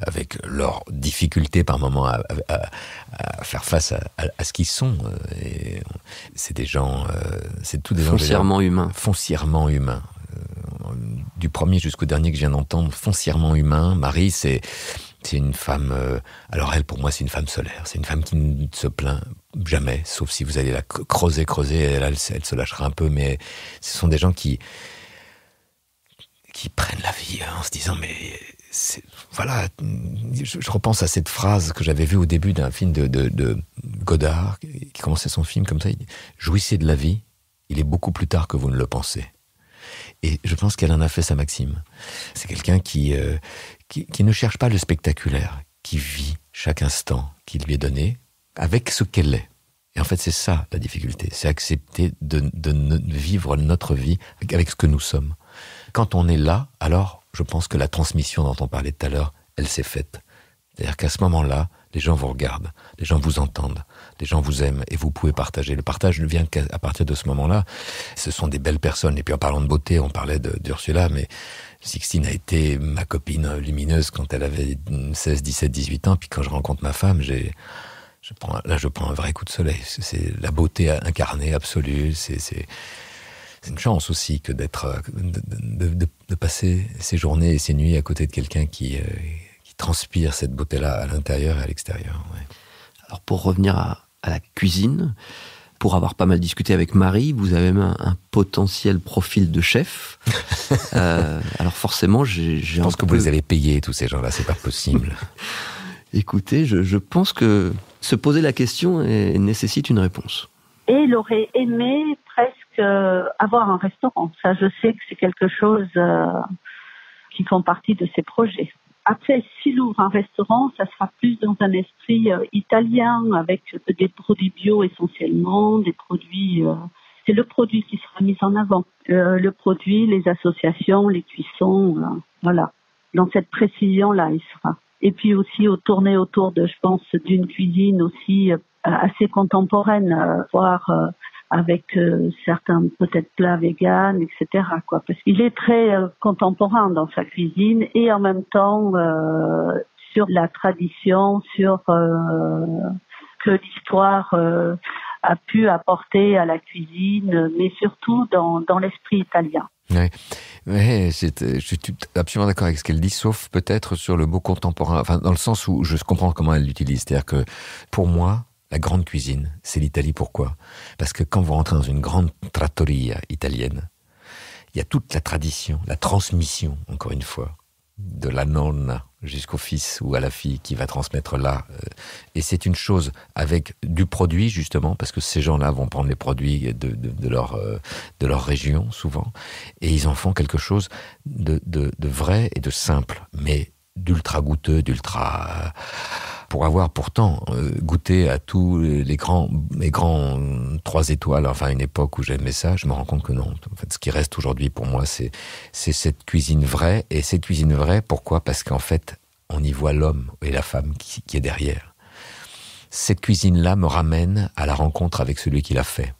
[SPEAKER 6] avec leurs difficultés par moment à faire face à ce qu'ils sont. Et c'est des gens, c'est tous des gens
[SPEAKER 7] foncièrement humains.
[SPEAKER 6] Foncièrement humains. Du premier jusqu'au dernier que je viens d'entendre, foncièrement humain. Marie, c'est une femme... alors elle, pour moi, c'est une femme solaire. C'est une femme qui ne se plaint jamais, sauf si vous allez la creuser, elle se lâchera un peu, mais ce sont des gens qui prennent la vie en se disant, mais... voilà, je repense à cette phrase que j'avais vue au début d'un film de Godard, qui commençait son film comme ça, il dit, « Jouissez de la vie, il est beaucoup plus tard que vous ne le pensez ». Et je pense qu'elle en a fait sa maxime. C'est quelqu'un qui ne cherche pas le spectaculaire, qui vit chaque instant qui lui est donné avec ce qu'elle est. Et en fait, c'est ça la difficulté, c'est accepter de vivre notre vie avec ce que nous sommes. Quand on est là, alors je pense que la transmission dont on parlait tout à l'heure, elle s'est faite. C'est-à-dire qu'à ce moment-là, les gens vous regardent, les gens vous entendent, les gens vous aiment et vous pouvez partager. Le partage ne vient qu'à partir de ce moment-là. Ce sont des belles personnes. Et puis en parlant de beauté, on parlait d'Ursula, mais Sixtine a été ma copine lumineuse quand elle avait 16, 17, 18 ans. Puis quand je rencontre ma femme, je prends un vrai coup de soleil. C'est la beauté incarnée, absolue. C'est une chance aussi que de passer ses journées et ses nuits à côté de quelqu'un qui transpire cette beauté-là à l'intérieur et à l'extérieur. Ouais.
[SPEAKER 7] Alors pour revenir à la cuisine, pour avoir pas mal discuté avec Marie, vous avez même un potentiel profil de chef. Alors forcément, je
[SPEAKER 6] pense que vous les avez payés, tous ces gens-là, c'est pas possible.
[SPEAKER 7] Écoutez, je pense que se poser la question nécessite une réponse.
[SPEAKER 9] Et il aurait aimé presque avoir un restaurant. Ça, je sais que c'est quelque chose qui font partie de ses projets. Après, s'il ouvre un restaurant, ça sera plus dans un esprit italien, avec des produits bio essentiellement, des produits... c'est le produit qui sera mis en avant. Le produit, les associations, les cuissons, voilà. dans cette précision-là, il sera. Et puis aussi tourner autour de, je pense, d'une cuisine aussi assez contemporaine, voire avec certains peut-être plats véganes, etc. quoi. Parce qu'il est très contemporain dans sa cuisine et en même temps sur la tradition, sur que l'histoire a pu apporter à la cuisine, mais surtout dans l'esprit italien.
[SPEAKER 6] Ouais. Ouais, je suis absolument d'accord avec ce qu'elle dit, sauf peut-être sur le mot contemporain, enfin dans le sens où je comprends comment elle l'utilise. C'est-à-dire que pour moi, la grande cuisine, c'est l'Italie. Pourquoi ? Parce que quand vous rentrez dans une grande trattoria italienne, il y a toute la tradition, la transmission, encore une fois, de la nonna jusqu'au fils ou à la fille qui va transmettre là. Et c'est une chose avec du produit, justement, parce que ces gens-là vont prendre les produits de leur région, souvent, et ils en font quelque chose de vrai et de simple, mais d'ultra goûteux, d'ultra... Pour avoir pourtant goûté à tous les grands 3 étoiles, enfin à une époque où j'aimais ça, je me rends compte que non. En fait, ce qui reste aujourd'hui pour moi, c'est cette cuisine vraie. Et cette cuisine vraie, pourquoi ? Parce qu'en fait, on y voit l'homme et la femme qui est derrière. Cette cuisine-là me ramène à la rencontre avec celui qui l'a fait.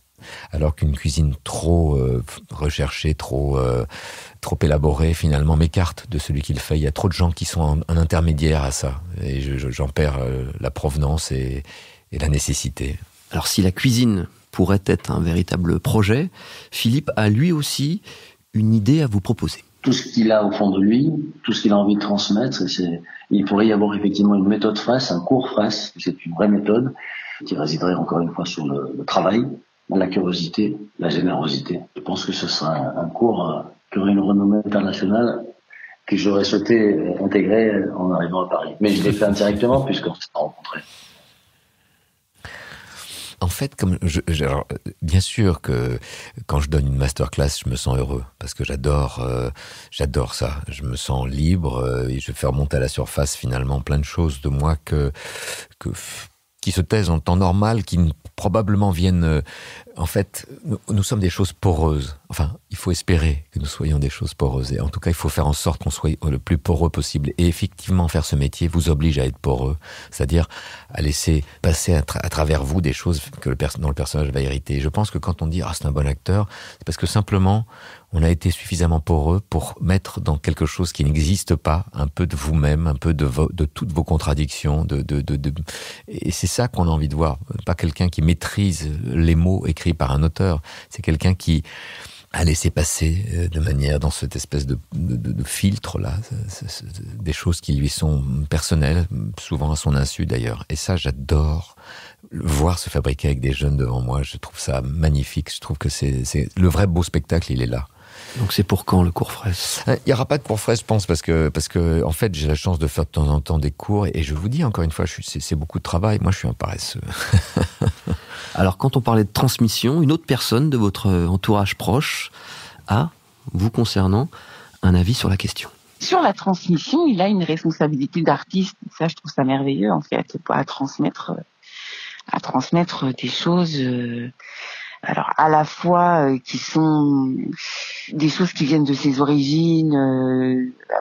[SPEAKER 6] Alors qu'une cuisine trop recherchée, trop élaborée, finalement, m'écarte de celui qui le fait. Il y a trop de gens qui sont en intermédiaire à ça. Et j'en perds la provenance et la nécessité.
[SPEAKER 7] Alors, si la cuisine pourrait être un véritable projet, Philippe a lui aussi une idée à vous proposer.
[SPEAKER 3] Tout ce qu'il a au fond de lui, tout ce qu'il a envie de transmettre, il pourrait y avoir effectivement une méthode FRAS, un cours FRAS. C'est une vraie méthode qui résiderait encore une fois sur le travail, la curiosité, la générosité. Je pense que ce sera un cours qui aurait une renommée internationale que j'aurais souhaité intégrer en arrivant à Paris. Mais je l'ai fait indirectement puisqu'on s'est rencontrés.
[SPEAKER 6] En fait, alors, bien sûr que quand je donne une masterclass, je me sens heureux parce que j'adore ça. Je me sens libre et je fais remonter à la surface finalement plein de choses de moi qui se taisent en temps normal, qui probablement viennent... En fait, nous sommes des choses poreuses. Enfin, il faut espérer que nous soyons des choses poreuses. Et en tout cas, il faut faire en sorte qu'on soit le plus poreux possible. Et effectivement, faire ce métier vous oblige à être poreux. C'est-à-dire à laisser passer à travers vous des choses dont le personnage va hériter. Et je pense que quand on dit « Ah, c'est un bon acteur », c'est parce que simplement, on a été suffisamment poreux pour mettre dans quelque chose qui n'existe pas un peu de vous-même, un peu de toutes vos contradictions. Et c'est ça qu'on a envie de voir. Pas quelqu'un qui maîtrise les mots écrits par un auteur. C'est quelqu'un qui a laissé passer de manière dans cette espèce de filtre-là, des choses qui lui sont personnelles, souvent à son insu d'ailleurs. Et ça, j'adore voir se fabriquer avec des jeunes devant moi. Je trouve ça magnifique. Je trouve que c'est le vrai beau spectacle, il est là.
[SPEAKER 7] Donc c'est pour quand le cours fraise ?
[SPEAKER 6] Il n'y aura pas de cours fraise, je pense, parce que en fait, j'ai la chance de faire de temps en temps des cours, et je vous dis encore une fois, c'est beaucoup de travail. Moi, je suis un paresseux.
[SPEAKER 7] Alors, quand on parlait de transmission, une autre personne de votre entourage proche a, vous concernant, un avis sur la question.
[SPEAKER 5] Sur la transmission, il a une responsabilité d'artiste. Ça, je trouve ça merveilleux, en fait, à transmettre des choses... alors à la fois qui sont des choses qui viennent de ses origines,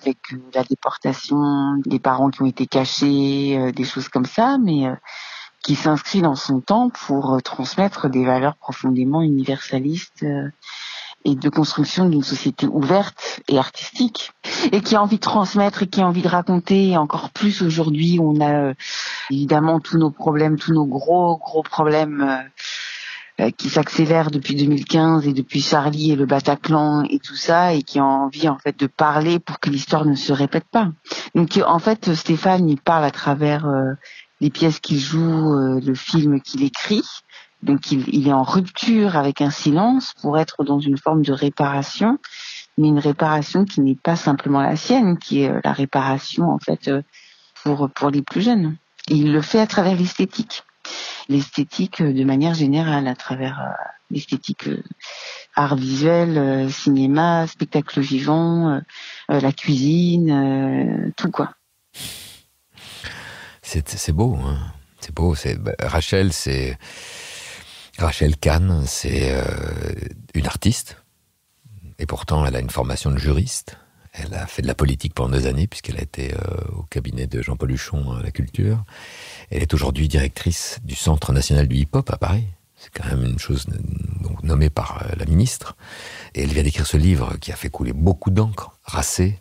[SPEAKER 5] avec la déportation, des parents qui ont été cachés, des choses comme ça, mais qui s'inscrit dans son temps pour transmettre des valeurs profondément universalistes et de construction d'une société ouverte et artistique, et qui a envie de transmettre et qui a envie de raconter. Encore plus aujourd'hui, on a évidemment tous nos problèmes, tous nos gros problèmes qui s'accélère depuis 2015 et depuis Charlie et le Bataclan et tout ça, et qui a envie en fait de parler pour que l'histoire ne se répète pas. Donc en fait, Stéphane, il parle à travers les pièces qu'il joue, le film qu'il écrit. Donc il est en rupture avec un silence pour être dans une forme de réparation, mais une réparation qui n'est pas simplement la sienne, qui est la réparation en fait pour les plus jeunes. Et il le fait à travers l'esthétique de manière générale, à travers l'esthétique art visuel, cinéma, spectacle vivant, la cuisine, tout quoi.
[SPEAKER 6] C'est beau, hein. C'est beau. Rachel Kahn, c'est une artiste, et pourtant elle a une formation de juriste. Elle a fait de la politique pendant 2 années, puisqu'elle a été au cabinet de Jean-Paul Huchon à la culture. Elle est aujourd'hui directrice du Centre national du hip-hop à Paris. C'est quand même une chose donc, nommée par la ministre. Et elle vient d'écrire ce livre qui a fait couler beaucoup d'encre, Racé,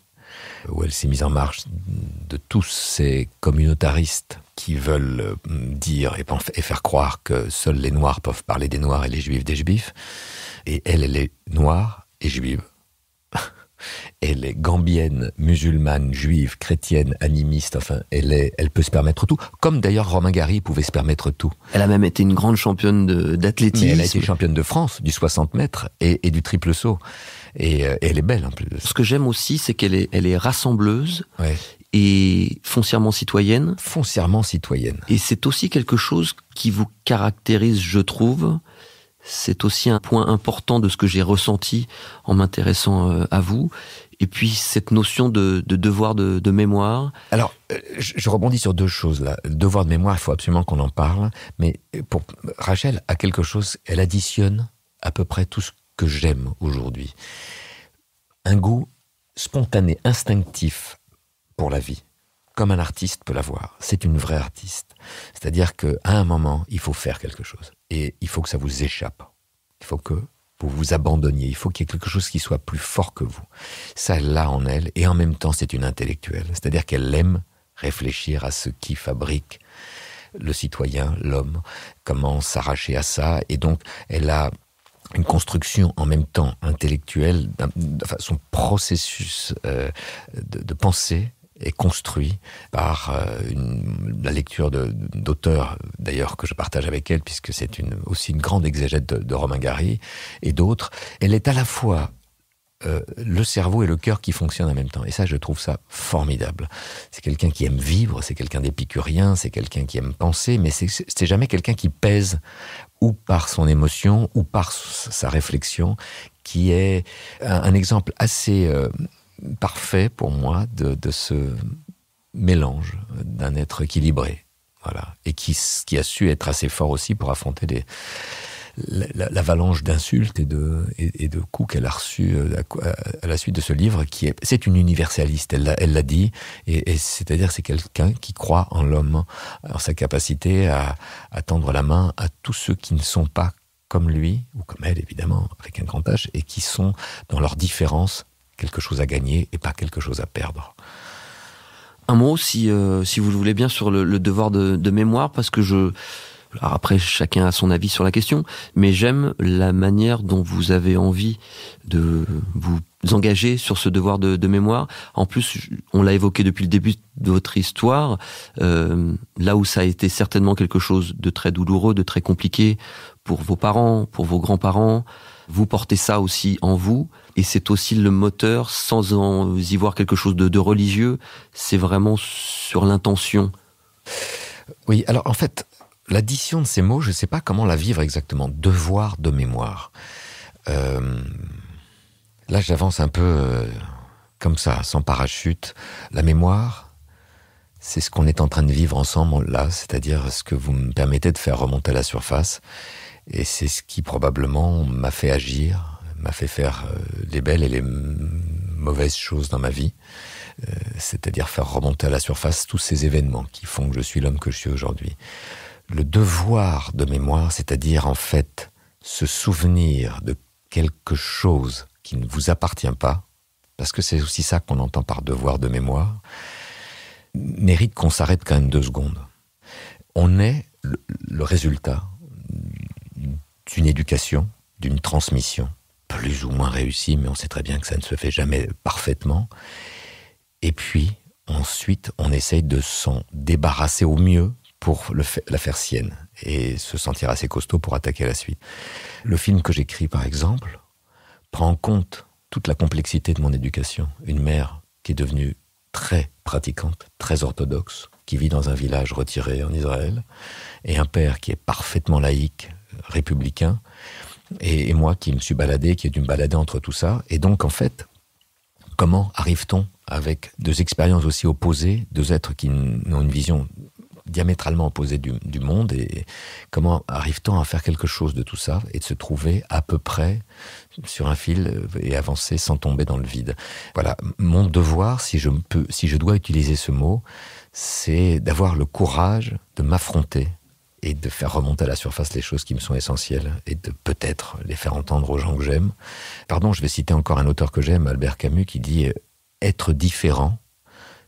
[SPEAKER 6] où elle s'est mise en marche de tous ces communautaristes qui veulent dire et faire croire que seuls les Noirs peuvent parler des Noirs et les Juifs des Juifs. Et elle est noire et juive. Elle est gambienne, musulmane, juive, chrétienne, animiste, enfin, elle peut se permettre tout. Comme d'ailleurs Romain Gary pouvait se permettre tout.
[SPEAKER 7] Elle a même été une grande championne d'athlétisme.
[SPEAKER 6] Mais elle a été championne de France du 60 mètres et du triple saut. Et elle est belle en plus.
[SPEAKER 7] Ce que j'aime aussi, c'est qu'elle est rassembleuse. Ouais. Et foncièrement citoyenne.
[SPEAKER 6] Foncièrement citoyenne.
[SPEAKER 7] Et c'est aussi quelque chose qui vous caractérise, je trouve. C'est aussi un point important de ce que j'ai ressenti en m'intéressant à vous. Et puis cette notion de devoir de mémoire.
[SPEAKER 6] Alors, je rebondis sur 2 choses là. Le devoir de mémoire, il faut absolument qu'on en parle. Mais pour Rachel a quelque chose, elle additionne à peu près tout ce que j'aime aujourd'hui. Un goût spontané, instinctif pour la vie, comme un artiste peut l'avoir. C'est une vraie artiste. C'est-à-dire qu'à un moment, il faut faire quelque chose. Et il faut que ça vous échappe. Il faut que vous vous abandonniez. Il faut qu'il y ait quelque chose qui soit plus fort que vous. Ça, elle l'a en elle. Et en même temps, c'est une intellectuelle. C'est-à-dire qu'elle aime réfléchir à ce qui fabrique le citoyen, l'homme, comment s'arracher à ça. Et donc, elle a une construction en même temps intellectuelle, son processus de pensée est construit par la lecture d'auteurs, d'ailleurs, que je partage avec elle, puisque c'est aussi une grande exégète de Romain Gary et d'autres. Elle est à la fois le cerveau et le cœur qui fonctionnent en même temps. Et ça, je trouve ça formidable. C'est quelqu'un qui aime vivre, c'est quelqu'un d'épicurien, c'est quelqu'un qui aime penser, mais c'est jamais quelqu'un qui pèse ou par son émotion ou par sa réflexion, qui est un exemple assez parfait pour moi de ce mélange d'un être équilibré, voilà, et qui a su être assez fort aussi pour affronter l'avalanche d'insultes et de coups qu'elle a reçus à la suite de ce livre, c'est une universaliste, elle l'a dit, et c'est-à-dire c'est quelqu'un qui croit en l'homme, en sa capacité à tendre la main à tous ceux qui ne sont pas comme lui, ou comme elle évidemment, avec un grand H, et qui sont dans leur différence quelque chose à gagner et pas quelque chose à perdre.
[SPEAKER 7] Un mot, si vous le voulez bien, sur le devoir de mémoire, parce que alors après, chacun a son avis sur la question, mais j'aime la manière dont vous avez envie de vous engager sur ce devoir de mémoire. En plus, on l'a évoqué depuis le début de votre histoire, là où ça a été certainement quelque chose de très douloureux, de très compliqué pour vos parents, pour vos grands-parents. Vous portez ça aussi en vous, et c'est aussi le moteur, sans y voir quelque chose de religieux, c'est vraiment sur l'intention.
[SPEAKER 6] Oui, alors en fait, l'addition de ces mots, je ne sais pas comment la vivre exactement. Devoir de mémoire. Là, j'avance un peu comme ça, sans parachute. La mémoire, c'est ce qu'on est en train de vivre ensemble là, c'est-à-dire ce que vous me permettez de faire remonter à la surface. Et c'est ce qui probablement m'a fait agir, m'a fait faire les belles et les mauvaises choses dans ma vie. C'est-à-dire faire remonter à la surface tous ces événements qui font que je suis l'homme que je suis aujourd'hui. Le devoir de mémoire, c'est-à-dire en fait se souvenir de quelque chose qui ne vous appartient pas, parce que c'est aussi ça qu'on entend par devoir de mémoire, mérite qu'on s'arrête quand même 2 secondes. On est le résultat d'une éducation, d'une transmission, plus ou moins réussie, mais on sait très bien que ça ne se fait jamais parfaitement. Et puis, ensuite, on essaye de s'en débarrasser au mieux pour la faire sienne et se sentir assez costaud pour attaquer la suite. Le film que j'écris, par exemple, prend en compte toute la complexité de mon éducation. Une mère qui est devenue très pratiquante, très orthodoxe, qui vit dans un village retiré en Israël, et un père qui est parfaitement laïque, républicain, et moi qui me suis baladé, qui ai dû me balader entre tout ça. Et donc, en fait, comment arrive-t-on avec 2 expériences aussi opposées, 2 êtres qui ont une vision diamétralement opposés du monde, et comment arrive-t-on à faire quelque chose de tout ça et de se trouver à peu près sur un fil et avancer sans tomber dans le vide. Voilà, mon devoir, si je dois utiliser ce mot, c'est d'avoir le courage de m'affronter et de faire remonter à la surface les choses qui me sont essentielles et de peut-être les faire entendre aux gens que j'aime. Pardon, je vais citer encore un auteur que j'aime, Albert Camus, qui dit « Être différent,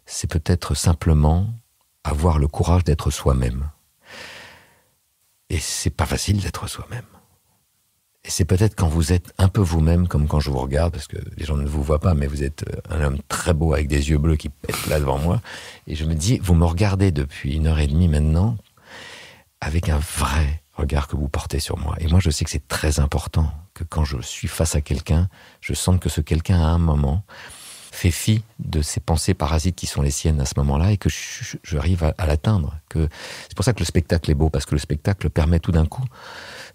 [SPEAKER 6] c'est peut-être simplement avoir le courage d'être soi-même. » Et c'est pas facile d'être soi-même. Et c'est peut-être quand vous êtes un peu vous-même, comme quand je vous regarde, parce que les gens ne vous voient pas, mais vous êtes un homme très beau avec des yeux bleus qui pètent là devant moi. Et je me dis, vous me regardez depuis 1h30 maintenant, avec un vrai regard que vous portez sur moi. Et moi, je sais que c'est très important que quand je suis face à quelqu'un, je sente que ce quelqu'un, à un moment, fait fi de ces pensées parasites qui sont les siennes à ce moment-là et que j'arrive à l'atteindre. C'est pour ça que le spectacle est beau, parce que le spectacle permet tout d'un coup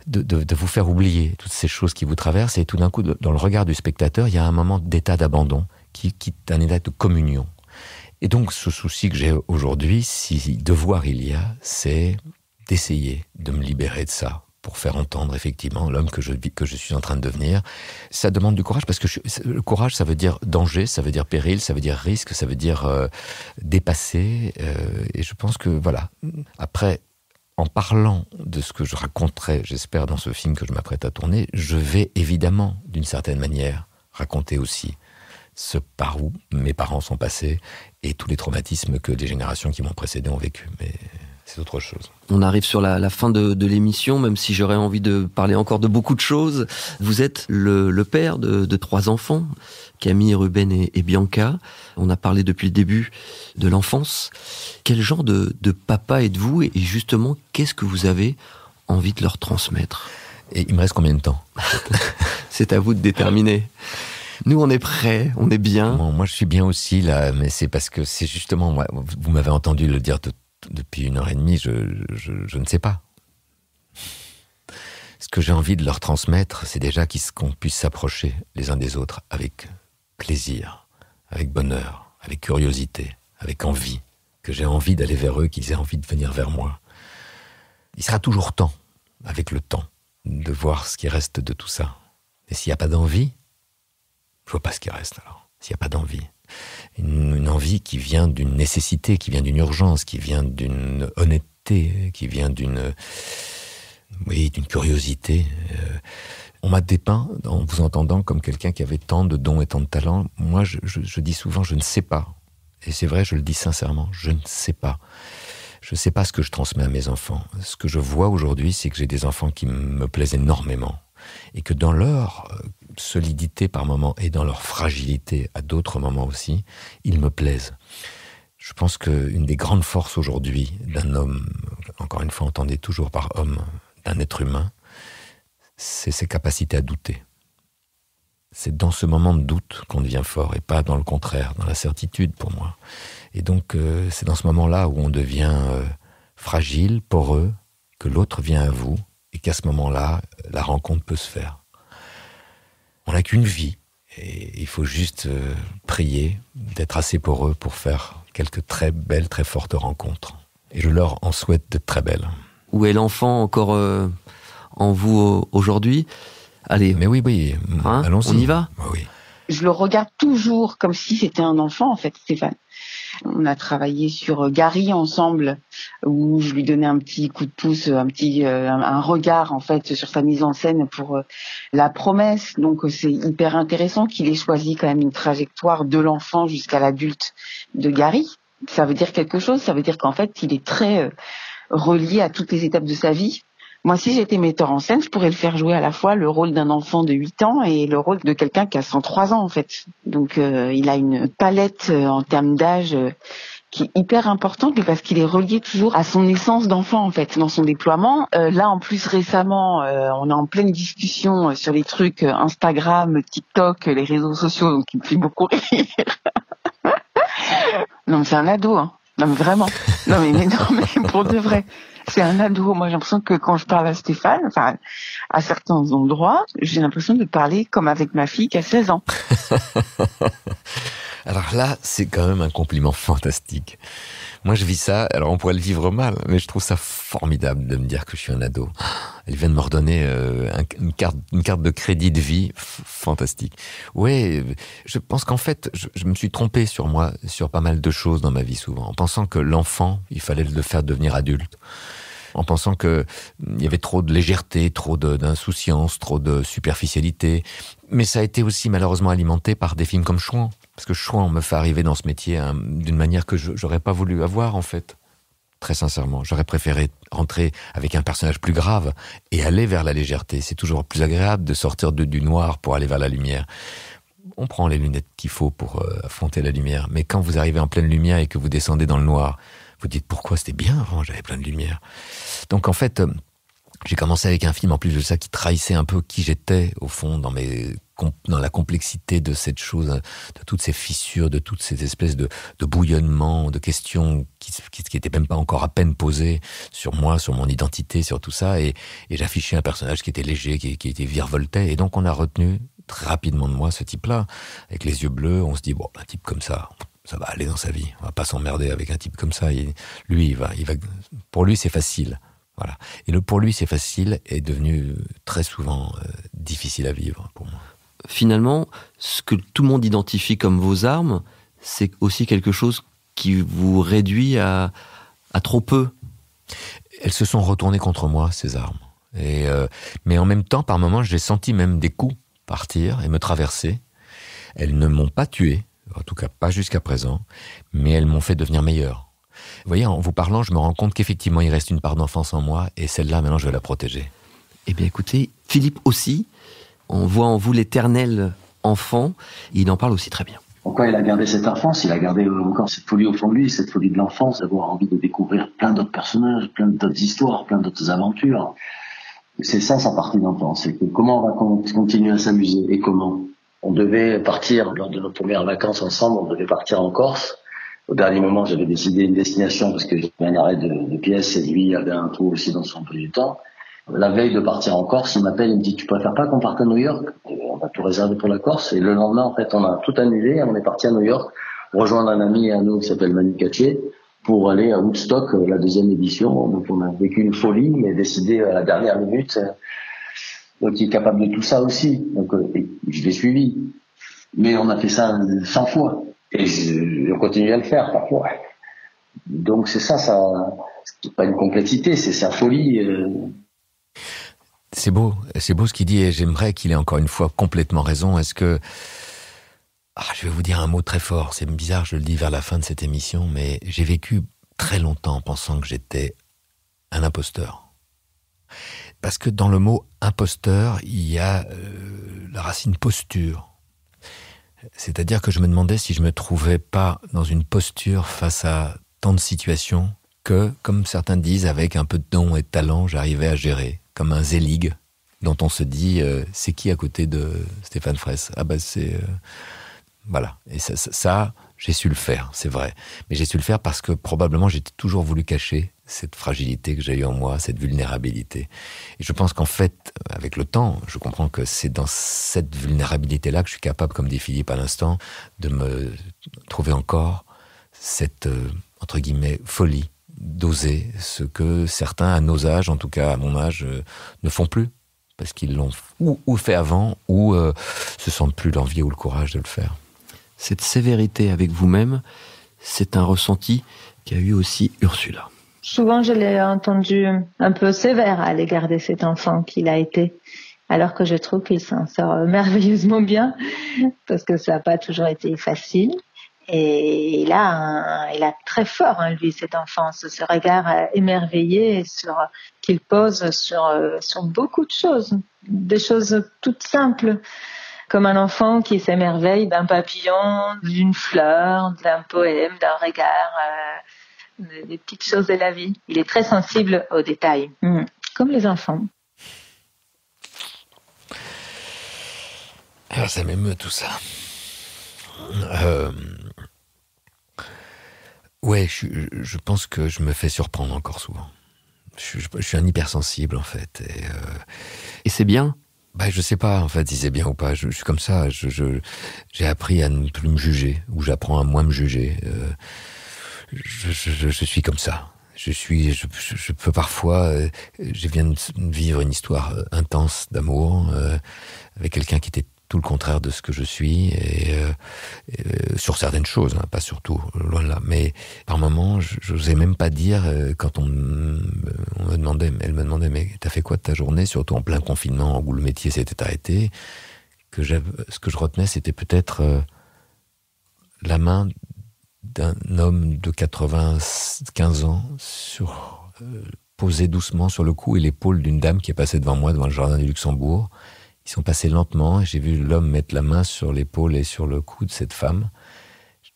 [SPEAKER 6] de vous faire oublier toutes ces choses qui vous traversent, et tout d'un coup, dans le regard du spectateur, il y a un moment d'état d'abandon qui est un état de communion. Et donc, ce souci que j'ai aujourd'hui, si devoir il y a, c'est d'essayer de me libérer de ça, pour faire entendre effectivement l'homme que je suis en train de devenir. Ça demande du courage, parce que le courage, ça veut dire danger, ça veut dire péril, ça veut dire risque, ça veut dire dépasser. Et je pense que, voilà, après, en parlant de ce que je raconterai, j'espère, dans ce film que je m'apprête à tourner, je vais évidemment, d'une certaine manière, raconter aussi ce par où mes parents sont passés et tous les traumatismes que les générations qui m'ont précédé ont vécu. Mais c'est autre chose.
[SPEAKER 7] On arrive sur la fin de l'émission, même si j'aurais envie de parler encore de beaucoup de choses. Vous êtes le père de 3 enfants, Camille, Ruben et Bianca. On a parlé depuis le début de l'enfance. Quel genre de papa êtes-vous, et justement, qu'est-ce que vous avez envie de leur transmettre?
[SPEAKER 6] Et il me reste combien de temps?
[SPEAKER 7] C'est à vous de déterminer. Nous, on est prêts, on est bien.
[SPEAKER 6] Bon, moi, je suis bien aussi, là, mais c'est parce que c'est justement... Moi, vous m'avez entendu le dire depuis 1h30, je ne sais pas. Ce que j'ai envie de leur transmettre, c'est déjà qu'on puisse s'approcher les uns des autres avec plaisir, avec bonheur, avec curiosité, avec envie, que j'ai envie d'aller vers eux, qu'ils aient envie de venir vers moi. Il sera toujours temps, avec le temps, de voir ce qui reste de tout ça. Et s'il n'y a pas d'envie, je vois pas ce qui reste alors. S'il n'y a pas d'envie. Une envie qui vient d'une nécessité, qui vient d'une urgence, qui vient d'une honnêteté, qui vient d'une curiosité. On m'a dépeint, en vous entendant, comme quelqu'un qui avait tant de dons et tant de talents. Moi, je dis souvent, je ne sais pas. Et c'est vrai, je le dis sincèrement, je ne sais pas. Je ne sais pas ce que je transmets à mes enfants. Ce que je vois aujourd'hui, c'est que j'ai des enfants qui me plaisent énormément. Et que dans leur solidité par moments et dans leur fragilité à d'autres moments aussi, ils me plaisent. Je pense qu'une des grandes forces aujourd'hui d'un homme, encore une fois, entendez toujours par homme, d'un être humain, c'est ses capacités à douter. C'est dans ce moment de doute qu'on devient fort, et pas dans le contraire, dans la certitude pour moi. Et donc, c'est dans ce moment-là où on devient fragile, poreux, que l'autre vient à vous, et qu'à ce moment-là, la rencontre peut se faire. On n'a qu'une vie, et il faut juste prier d'être assez poreux pour faire quelques très belles, très fortes rencontres. Et je leur en souhaite de très belles.
[SPEAKER 7] Où est l'enfant encore en vous aujourd'hui? Allez.
[SPEAKER 6] Mais oui,
[SPEAKER 7] hein,
[SPEAKER 6] allons-y.
[SPEAKER 7] On y va?
[SPEAKER 6] Oui.
[SPEAKER 5] Je le regarde toujours comme si c'était un enfant, en fait, Stéphane. On a travaillé sur Gary ensemble, où je lui donnais un petit coup de pouce, un regard en fait sur sa mise en scène pour La Promesse. Donc c'est hyper intéressant qu'il ait choisi quand même une trajectoire de l'enfant jusqu'à l'adulte de Gary. Ça veut dire quelque chose. Ça veut dire qu'en fait il est très relié à toutes les étapes de sa vie. Moi, si j'étais metteur en scène, je pourrais le faire jouer à la fois le rôle d'un enfant de 8 ans et le rôle de quelqu'un qui a 103 ans, en fait. Donc, il a une palette en termes d'âge qui est hyper importante, parce qu'il est relié toujours à son essence d'enfant, en fait, dans son déploiement. Là, en plus, récemment, on est en pleine discussion sur les trucs Instagram, TikTok, les réseaux sociaux, donc il me fait beaucoup rire. Non, mais c'est un ado, hein. Non, mais vraiment. Non, mais pour de vrai. C'est un ado. Moi, j'ai l'impression que quand je parle à Stéphane, enfin, à certains endroits, j'ai l'impression de parler comme avec ma fille qui a 16 ans.
[SPEAKER 6] Alors là, c'est quand même un compliment fantastique. Moi, je vis ça, alors on pourrait le vivre mal, mais je trouve ça formidable de me dire que je suis un ado. Elle vient de me redonner une carte de crédit de vie fantastique. Ouais, je pense qu'en fait, je me suis trompé sur moi, sur pas mal de choses dans ma vie souvent, en pensant que l'enfant, il fallait le faire devenir adulte. En pensant que il y avait trop de légèreté, trop d'insouciance, trop de superficialité. Mais ça a été aussi malheureusement alimenté par des films comme Chouan. Parce que Chouan me fait arriver dans ce métier d'une manière que j'aurais pas voulu avoir, en fait. Très sincèrement. J'aurais préféré rentrer avec un personnage plus grave et aller vers la légèreté. C'est toujours plus agréable de sortir du noir pour aller vers la lumière. On prend les lunettes qu'il faut pour affronter la lumière. Mais quand vous arrivez en pleine lumière et que vous descendez dans le noir, vous dites pourquoi c'était bien avant, j'avais plein de lumière. Donc en fait, j'ai commencé avec un film en plus de ça qui trahissait un peu qui j'étais au fond dans la complexité de cette chose, de toutes ces fissures, de toutes ces espèces de bouillonnements, de questions qui étaient même pas encore à peine posées sur moi, sur mon identité, sur tout ça. Et j'affichais un personnage qui était léger, qui était virevoltait. Et donc on a retenu très rapidement de moi ce type-là, avec les yeux bleus. On se dit bon, un type comme ça va aller dans sa vie. On va pas s'emmerder avec un type comme ça. Lui, il va. Pour lui, c'est facile. Voilà. Et pour lui, c'est facile est devenu très souvent difficile à vivre pour moi.
[SPEAKER 7] Finalement, ce que tout le monde identifie comme vos armes, c'est aussi quelque chose qui vous réduit à trop peu.
[SPEAKER 6] Elles se sont retournées contre moi, ces armes. Mais en même temps, par moments, j'ai senti même des coups partir et me traverser. Elles ne m'ont pas tué. En tout cas pas jusqu'à présent, mais elles m'ont fait devenir meilleur. Vous voyez, en vous parlant, je me rends compte qu'effectivement, il reste une part d'enfance en moi, et celle-là, maintenant, je vais la protéger.
[SPEAKER 7] Eh bien, écoutez, Philippe aussi, on voit en vous l'éternel enfant, et il en parle aussi très bien.
[SPEAKER 3] Pourquoi il a gardé cette enfance? Il a gardé encore cette folie au fond de lui, cette folie de l'enfance, d'avoir envie de découvrir plein d'autres personnages, plein d'autres histoires, plein d'autres aventures. C'est ça, sa partie d'enfance. C'est que comment on va continuer à s'amuser, et comment? On devait partir, lors de nos premières vacances ensemble, on devait partir en Corse. Au dernier moment, j'avais décidé une destination parce que j'avais un arrêt de pièces et lui avait un trou aussi dans son emploi du temps. La veille de partir en Corse, il m'appelle, il me dit, tu préfères pas qu'on parte à New York? On va tout réserver pour la Corse. Et le lendemain, en fait, on a tout annulé. On est parti à New York, rejoindre un ami à nous qui s'appelle Manu Katché, pour aller à Woodstock, la 2e édition. Donc on a vécu une folie, mais décidé à la dernière minute. Donc il est capable de tout ça aussi. Donc je l'ai suivi. Mais on a fait ça 100 fois. Et on continue à le faire parfois. Donc c'est ça, c'est pas une complexité, c'est sa folie.
[SPEAKER 6] C'est beau ce qu'il dit, et j'aimerais qu'il ait encore une fois complètement raison. Est-ce que... je vais vous dire un mot très fort, c'est bizarre, je le dis vers la fin de cette émission, mais j'ai vécu très longtemps en pensant que j'étais un imposteur. Parce que dans le mot imposteur, il y a la racine posture. C'est-à-dire que je me demandais si je me trouvais pas dans une posture face à tant de situations que, comme certains disent, avec un peu de don et de talent, j'arrivais à gérer. Comme un Zelig dont on se dit, c'est qui à côté de Stéphane Fraisse? C'est... Voilà. Et ça, j'ai su le faire, c'est vrai. Mais j'ai su le faire parce que probablement j'ai toujours voulu cacher cette fragilité que j'ai eue en moi, cette vulnérabilité. Et je pense qu'en fait, avec le temps, je comprends que c'est dans cette vulnérabilité-là que je suis capable, comme dit Philippe à l'instant, de me trouver encore cette, entre guillemets, folie, d'oser ce que certains, à nos âges, en tout cas à mon âge, ne font plus. Parce qu'ils l'ont ou fait avant, ou se sentent plus l'envie ou le courage de le faire.
[SPEAKER 7] Cette sévérité avec vous-même, c'est un ressenti qu'a eu aussi Ursula.
[SPEAKER 5] Souvent, je l'ai entendu un peu sévère à l'égard de cet enfant qu'il a été, alors que je trouve qu'il s'en sort merveilleusement bien, parce que ça n'a pas toujours été facile. Et il a très fort en lui cette enfance, ce regard émerveillé qu'il pose sur beaucoup de choses, des choses toutes simples, comme un enfant qui s'émerveille d'un papillon, d'une fleur, d'un poème, d'un regard, des petites choses de la vie. Il est très sensible aux détails, comme les enfants.
[SPEAKER 6] Alors ça m'émeut tout ça. Ouais, je pense que je me fais surprendre encore souvent. Je suis un hypersensible en fait.
[SPEAKER 7] Et c'est bien?
[SPEAKER 6] Je sais pas en fait si c'est bien ou pas. Je suis comme ça. J'ai appris à ne plus me juger, ou j'apprends à moins me juger. je suis comme ça. Je peux parfois, je viens de vivre une histoire intense d'amour avec quelqu'un qui était tout le contraire de ce que je suis, et sur certaines choses, pas sur tout, loin de là. Mais par moments, je n'osais même pas dire, quand elle me demandait, mais t'as fait quoi de ta journée, surtout en plein confinement où le métier s'était arrêté, ce que je retenais, c'était peut-être la main d'un homme de 95 ans posé doucement sur le cou et l'épaule d'une dame qui est passée devant moi, devant le jardin du Luxembourg. Ils sont passés lentement et j'ai vu l'homme mettre la main sur l'épaule et sur le cou de cette femme.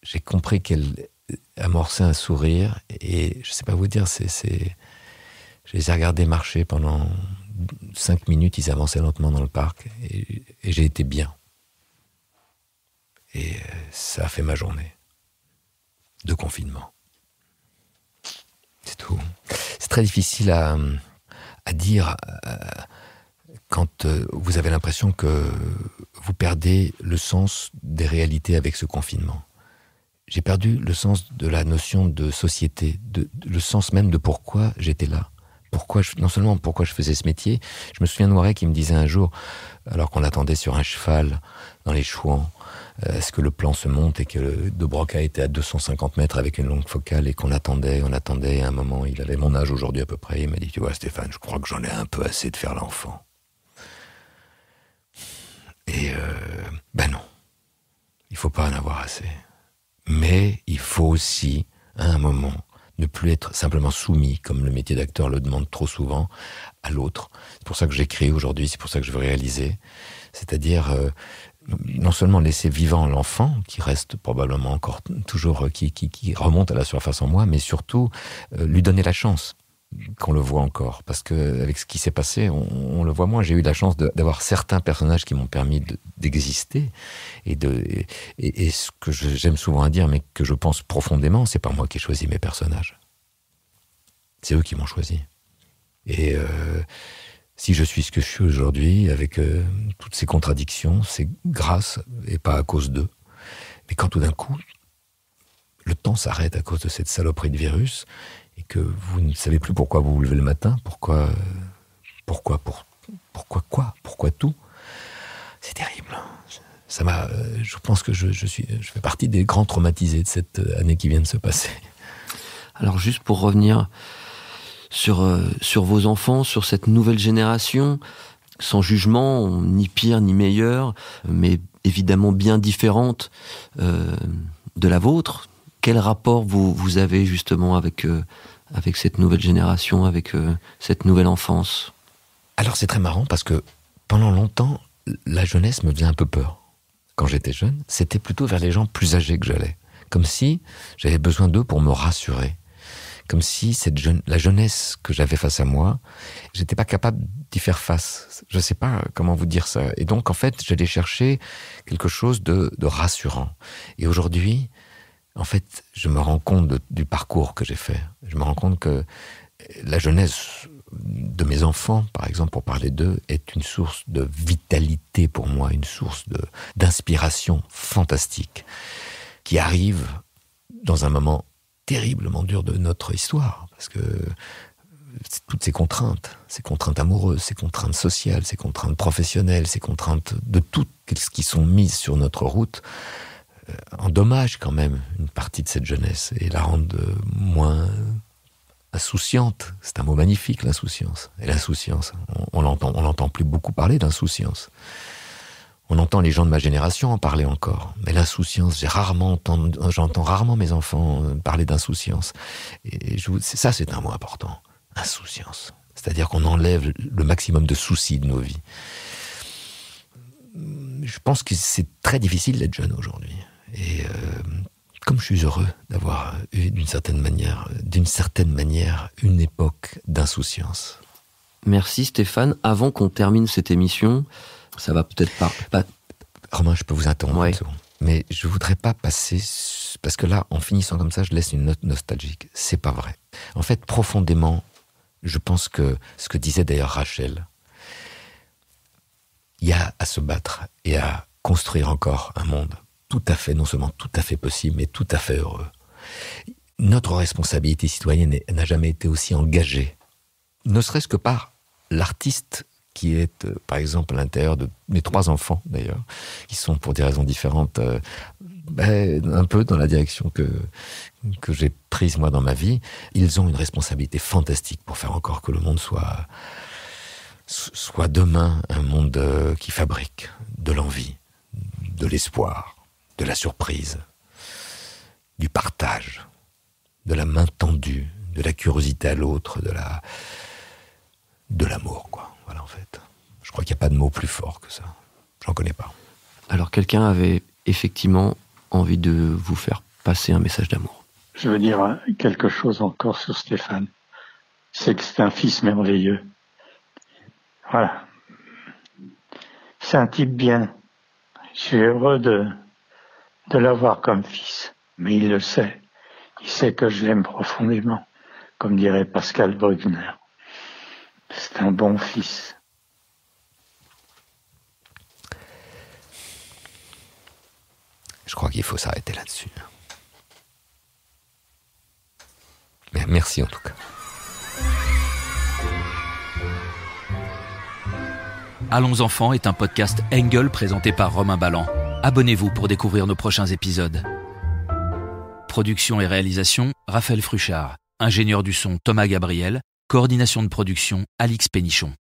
[SPEAKER 6] J'ai compris qu'elle amorçait un sourire et je ne sais pas vous dire, je les ai regardés marcher pendant 5 minutes, ils avançaient lentement dans le parc et j'ai été bien. Et ça a fait ma journée de confinement. C'est tout. C'est très difficile à dire quand vous avez l'impression que vous perdez le sens des réalités avec ce confinement. J'ai perdu le sens de la notion de société, le sens même de pourquoi j'étais là. Non seulement pourquoi je faisais ce métier. Je me souviens de Noiret qui me disait un jour, alors qu'on attendait sur un cheval dans les Chouans, est-ce que le plan se monte et que De Broca était à 250 mètres avec une longue focale et qu'on attendait, et à un moment, il avait mon âge aujourd'hui à peu près, il m'a dit, tu vois Stéphane, je crois que j'en ai un peu assez de faire l'enfant. Et non, il faut pas en avoir assez. Mais il faut aussi, à un moment, ne plus être simplement soumis, comme le métier d'acteur le demande trop souvent, à l'autre. C'est pour ça que j'écris aujourd'hui, c'est pour ça que je veux réaliser. C'est-à-dire, non seulement laisser vivant l'enfant, qui reste probablement encore toujours, qui remonte à la surface en moi, mais surtout lui donner la chance qu'on le voit encore. Parce qu'avec ce qui s'est passé, on le voit moins. J'ai eu la chance d'avoir certains personnages qui m'ont permis d'exister. Et ce que j'aime souvent à dire, mais que je pense profondément, c'est pas moi qui ai choisi mes personnages. C'est eux qui m'ont choisi. Et si je suis ce que je suis aujourd'hui, avec toutes ces contradictions, c'est grâce et pas à cause d'eux. Mais quand tout d'un coup, le temps s'arrête à cause de cette saloperie de virus, et que vous ne savez plus pourquoi vous vous levez le matin, pourquoi tout, c'est terrible. Je pense que je fais partie des grands traumatisés de cette année qui vient de se passer.
[SPEAKER 7] Alors juste pour revenir sur vos enfants, sur cette nouvelle génération, sans jugement, ni pire ni meilleur, mais évidemment bien différente de la vôtre. Quel rapport vous avez justement avec cette nouvelle génération, avec cette nouvelle enfance ?
[SPEAKER 6] Alors c'est très marrant parce que pendant longtemps, la jeunesse me faisait un peu peur. Quand j'étais jeune, c'était plutôt vers les gens plus âgés que j'allais. Comme si j'avais besoin d'eux pour me rassurer. Comme si la jeunesse que j'avais face à moi, j'étais pas capable d'y faire face. Je sais pas comment vous dire ça. Et donc en fait, j'allais chercher quelque chose de rassurant. Et aujourd'hui, en fait, je me rends compte du parcours que j'ai fait. Je me rends compte que la jeunesse de mes enfants, par exemple, pour parler d'eux, est une source de vitalité pour moi, une source d'inspiration fantastique, qui arrive dans un moment terriblement dur de notre histoire, parce que toutes ces contraintes amoureuses, ces contraintes sociales, ces contraintes professionnelles, ces contraintes de toutes ce qui sont mises sur notre route, endommagent quand même une partie de cette jeunesse et la rendent moins insouciante. C'est un mot magnifique, l'insouciance. Et l'insouciance, on l'entend plus beaucoup parler d'insouciance. On entend les gens de ma génération en parler encore. Mais l'insouciance, j'entends rarement mes enfants parler d'insouciance. Et ça, c'est un mot important. Insouciance. C'est-à-dire qu'on enlève le maximum de soucis de nos vies. Je pense que c'est très difficile d'être jeune aujourd'hui. Et comme je suis heureux d'avoir eu d'une certaine manière, une époque d'insouciance.
[SPEAKER 7] Merci Stéphane. Avant qu'on termine cette émission, ça va peut-être pas...
[SPEAKER 6] Romain, je peux vous interrompre
[SPEAKER 7] ouais.
[SPEAKER 6] une seconde. Mais je voudrais pas passer... Parce que là, en finissant comme ça, je laisse une note nostalgique. C'est pas vrai. En fait, profondément, je pense que ce que disait d'ailleurs Rachel, il y a à se battre et à construire encore un monde tout à fait, non seulement tout à fait possible, mais tout à fait heureux. notre responsabilité citoyenne n'a jamais été aussi engagée, ne serait-ce que par l'artiste qui est, par exemple, à l'intérieur de mes 3 enfants, d'ailleurs, qui sont, pour des raisons différentes, un peu dans la direction que j'ai prise, moi, dans ma vie. Ils ont une responsabilité fantastique pour faire encore que le monde soit demain un monde qui fabrique de l'envie, de l'espoir, de la surprise, du partage, de la main tendue, de la curiosité à l'autre, de l'amour, quoi. Voilà, en fait. Je crois qu'il n'y a pas de mot plus fort que ça. J'en connais pas.
[SPEAKER 7] Alors, quelqu'un avait effectivement envie de vous faire passer un message d'amour.
[SPEAKER 8] Je veux dire quelque chose encore sur Stéphane. C'est que c'est un fils merveilleux. Voilà. C'est un type bien. Je suis heureux de l'avoir comme fils. Mais il le sait. Il sait que je l'aime profondément. Comme dirait Pascal Bruckner. C'est un bon fils.
[SPEAKER 6] Je crois qu'il faut s'arrêter là-dessus. Mais merci en tout cas.
[SPEAKER 10] Allons enfants est un podcast Engel présenté par Romain Ballan. Abonnez-vous pour découvrir nos prochains épisodes. Production et réalisation, Raphaël Fruchard. Ingénieur du son, Thomas Gabriel. Coordination de production, Alix Pénichon.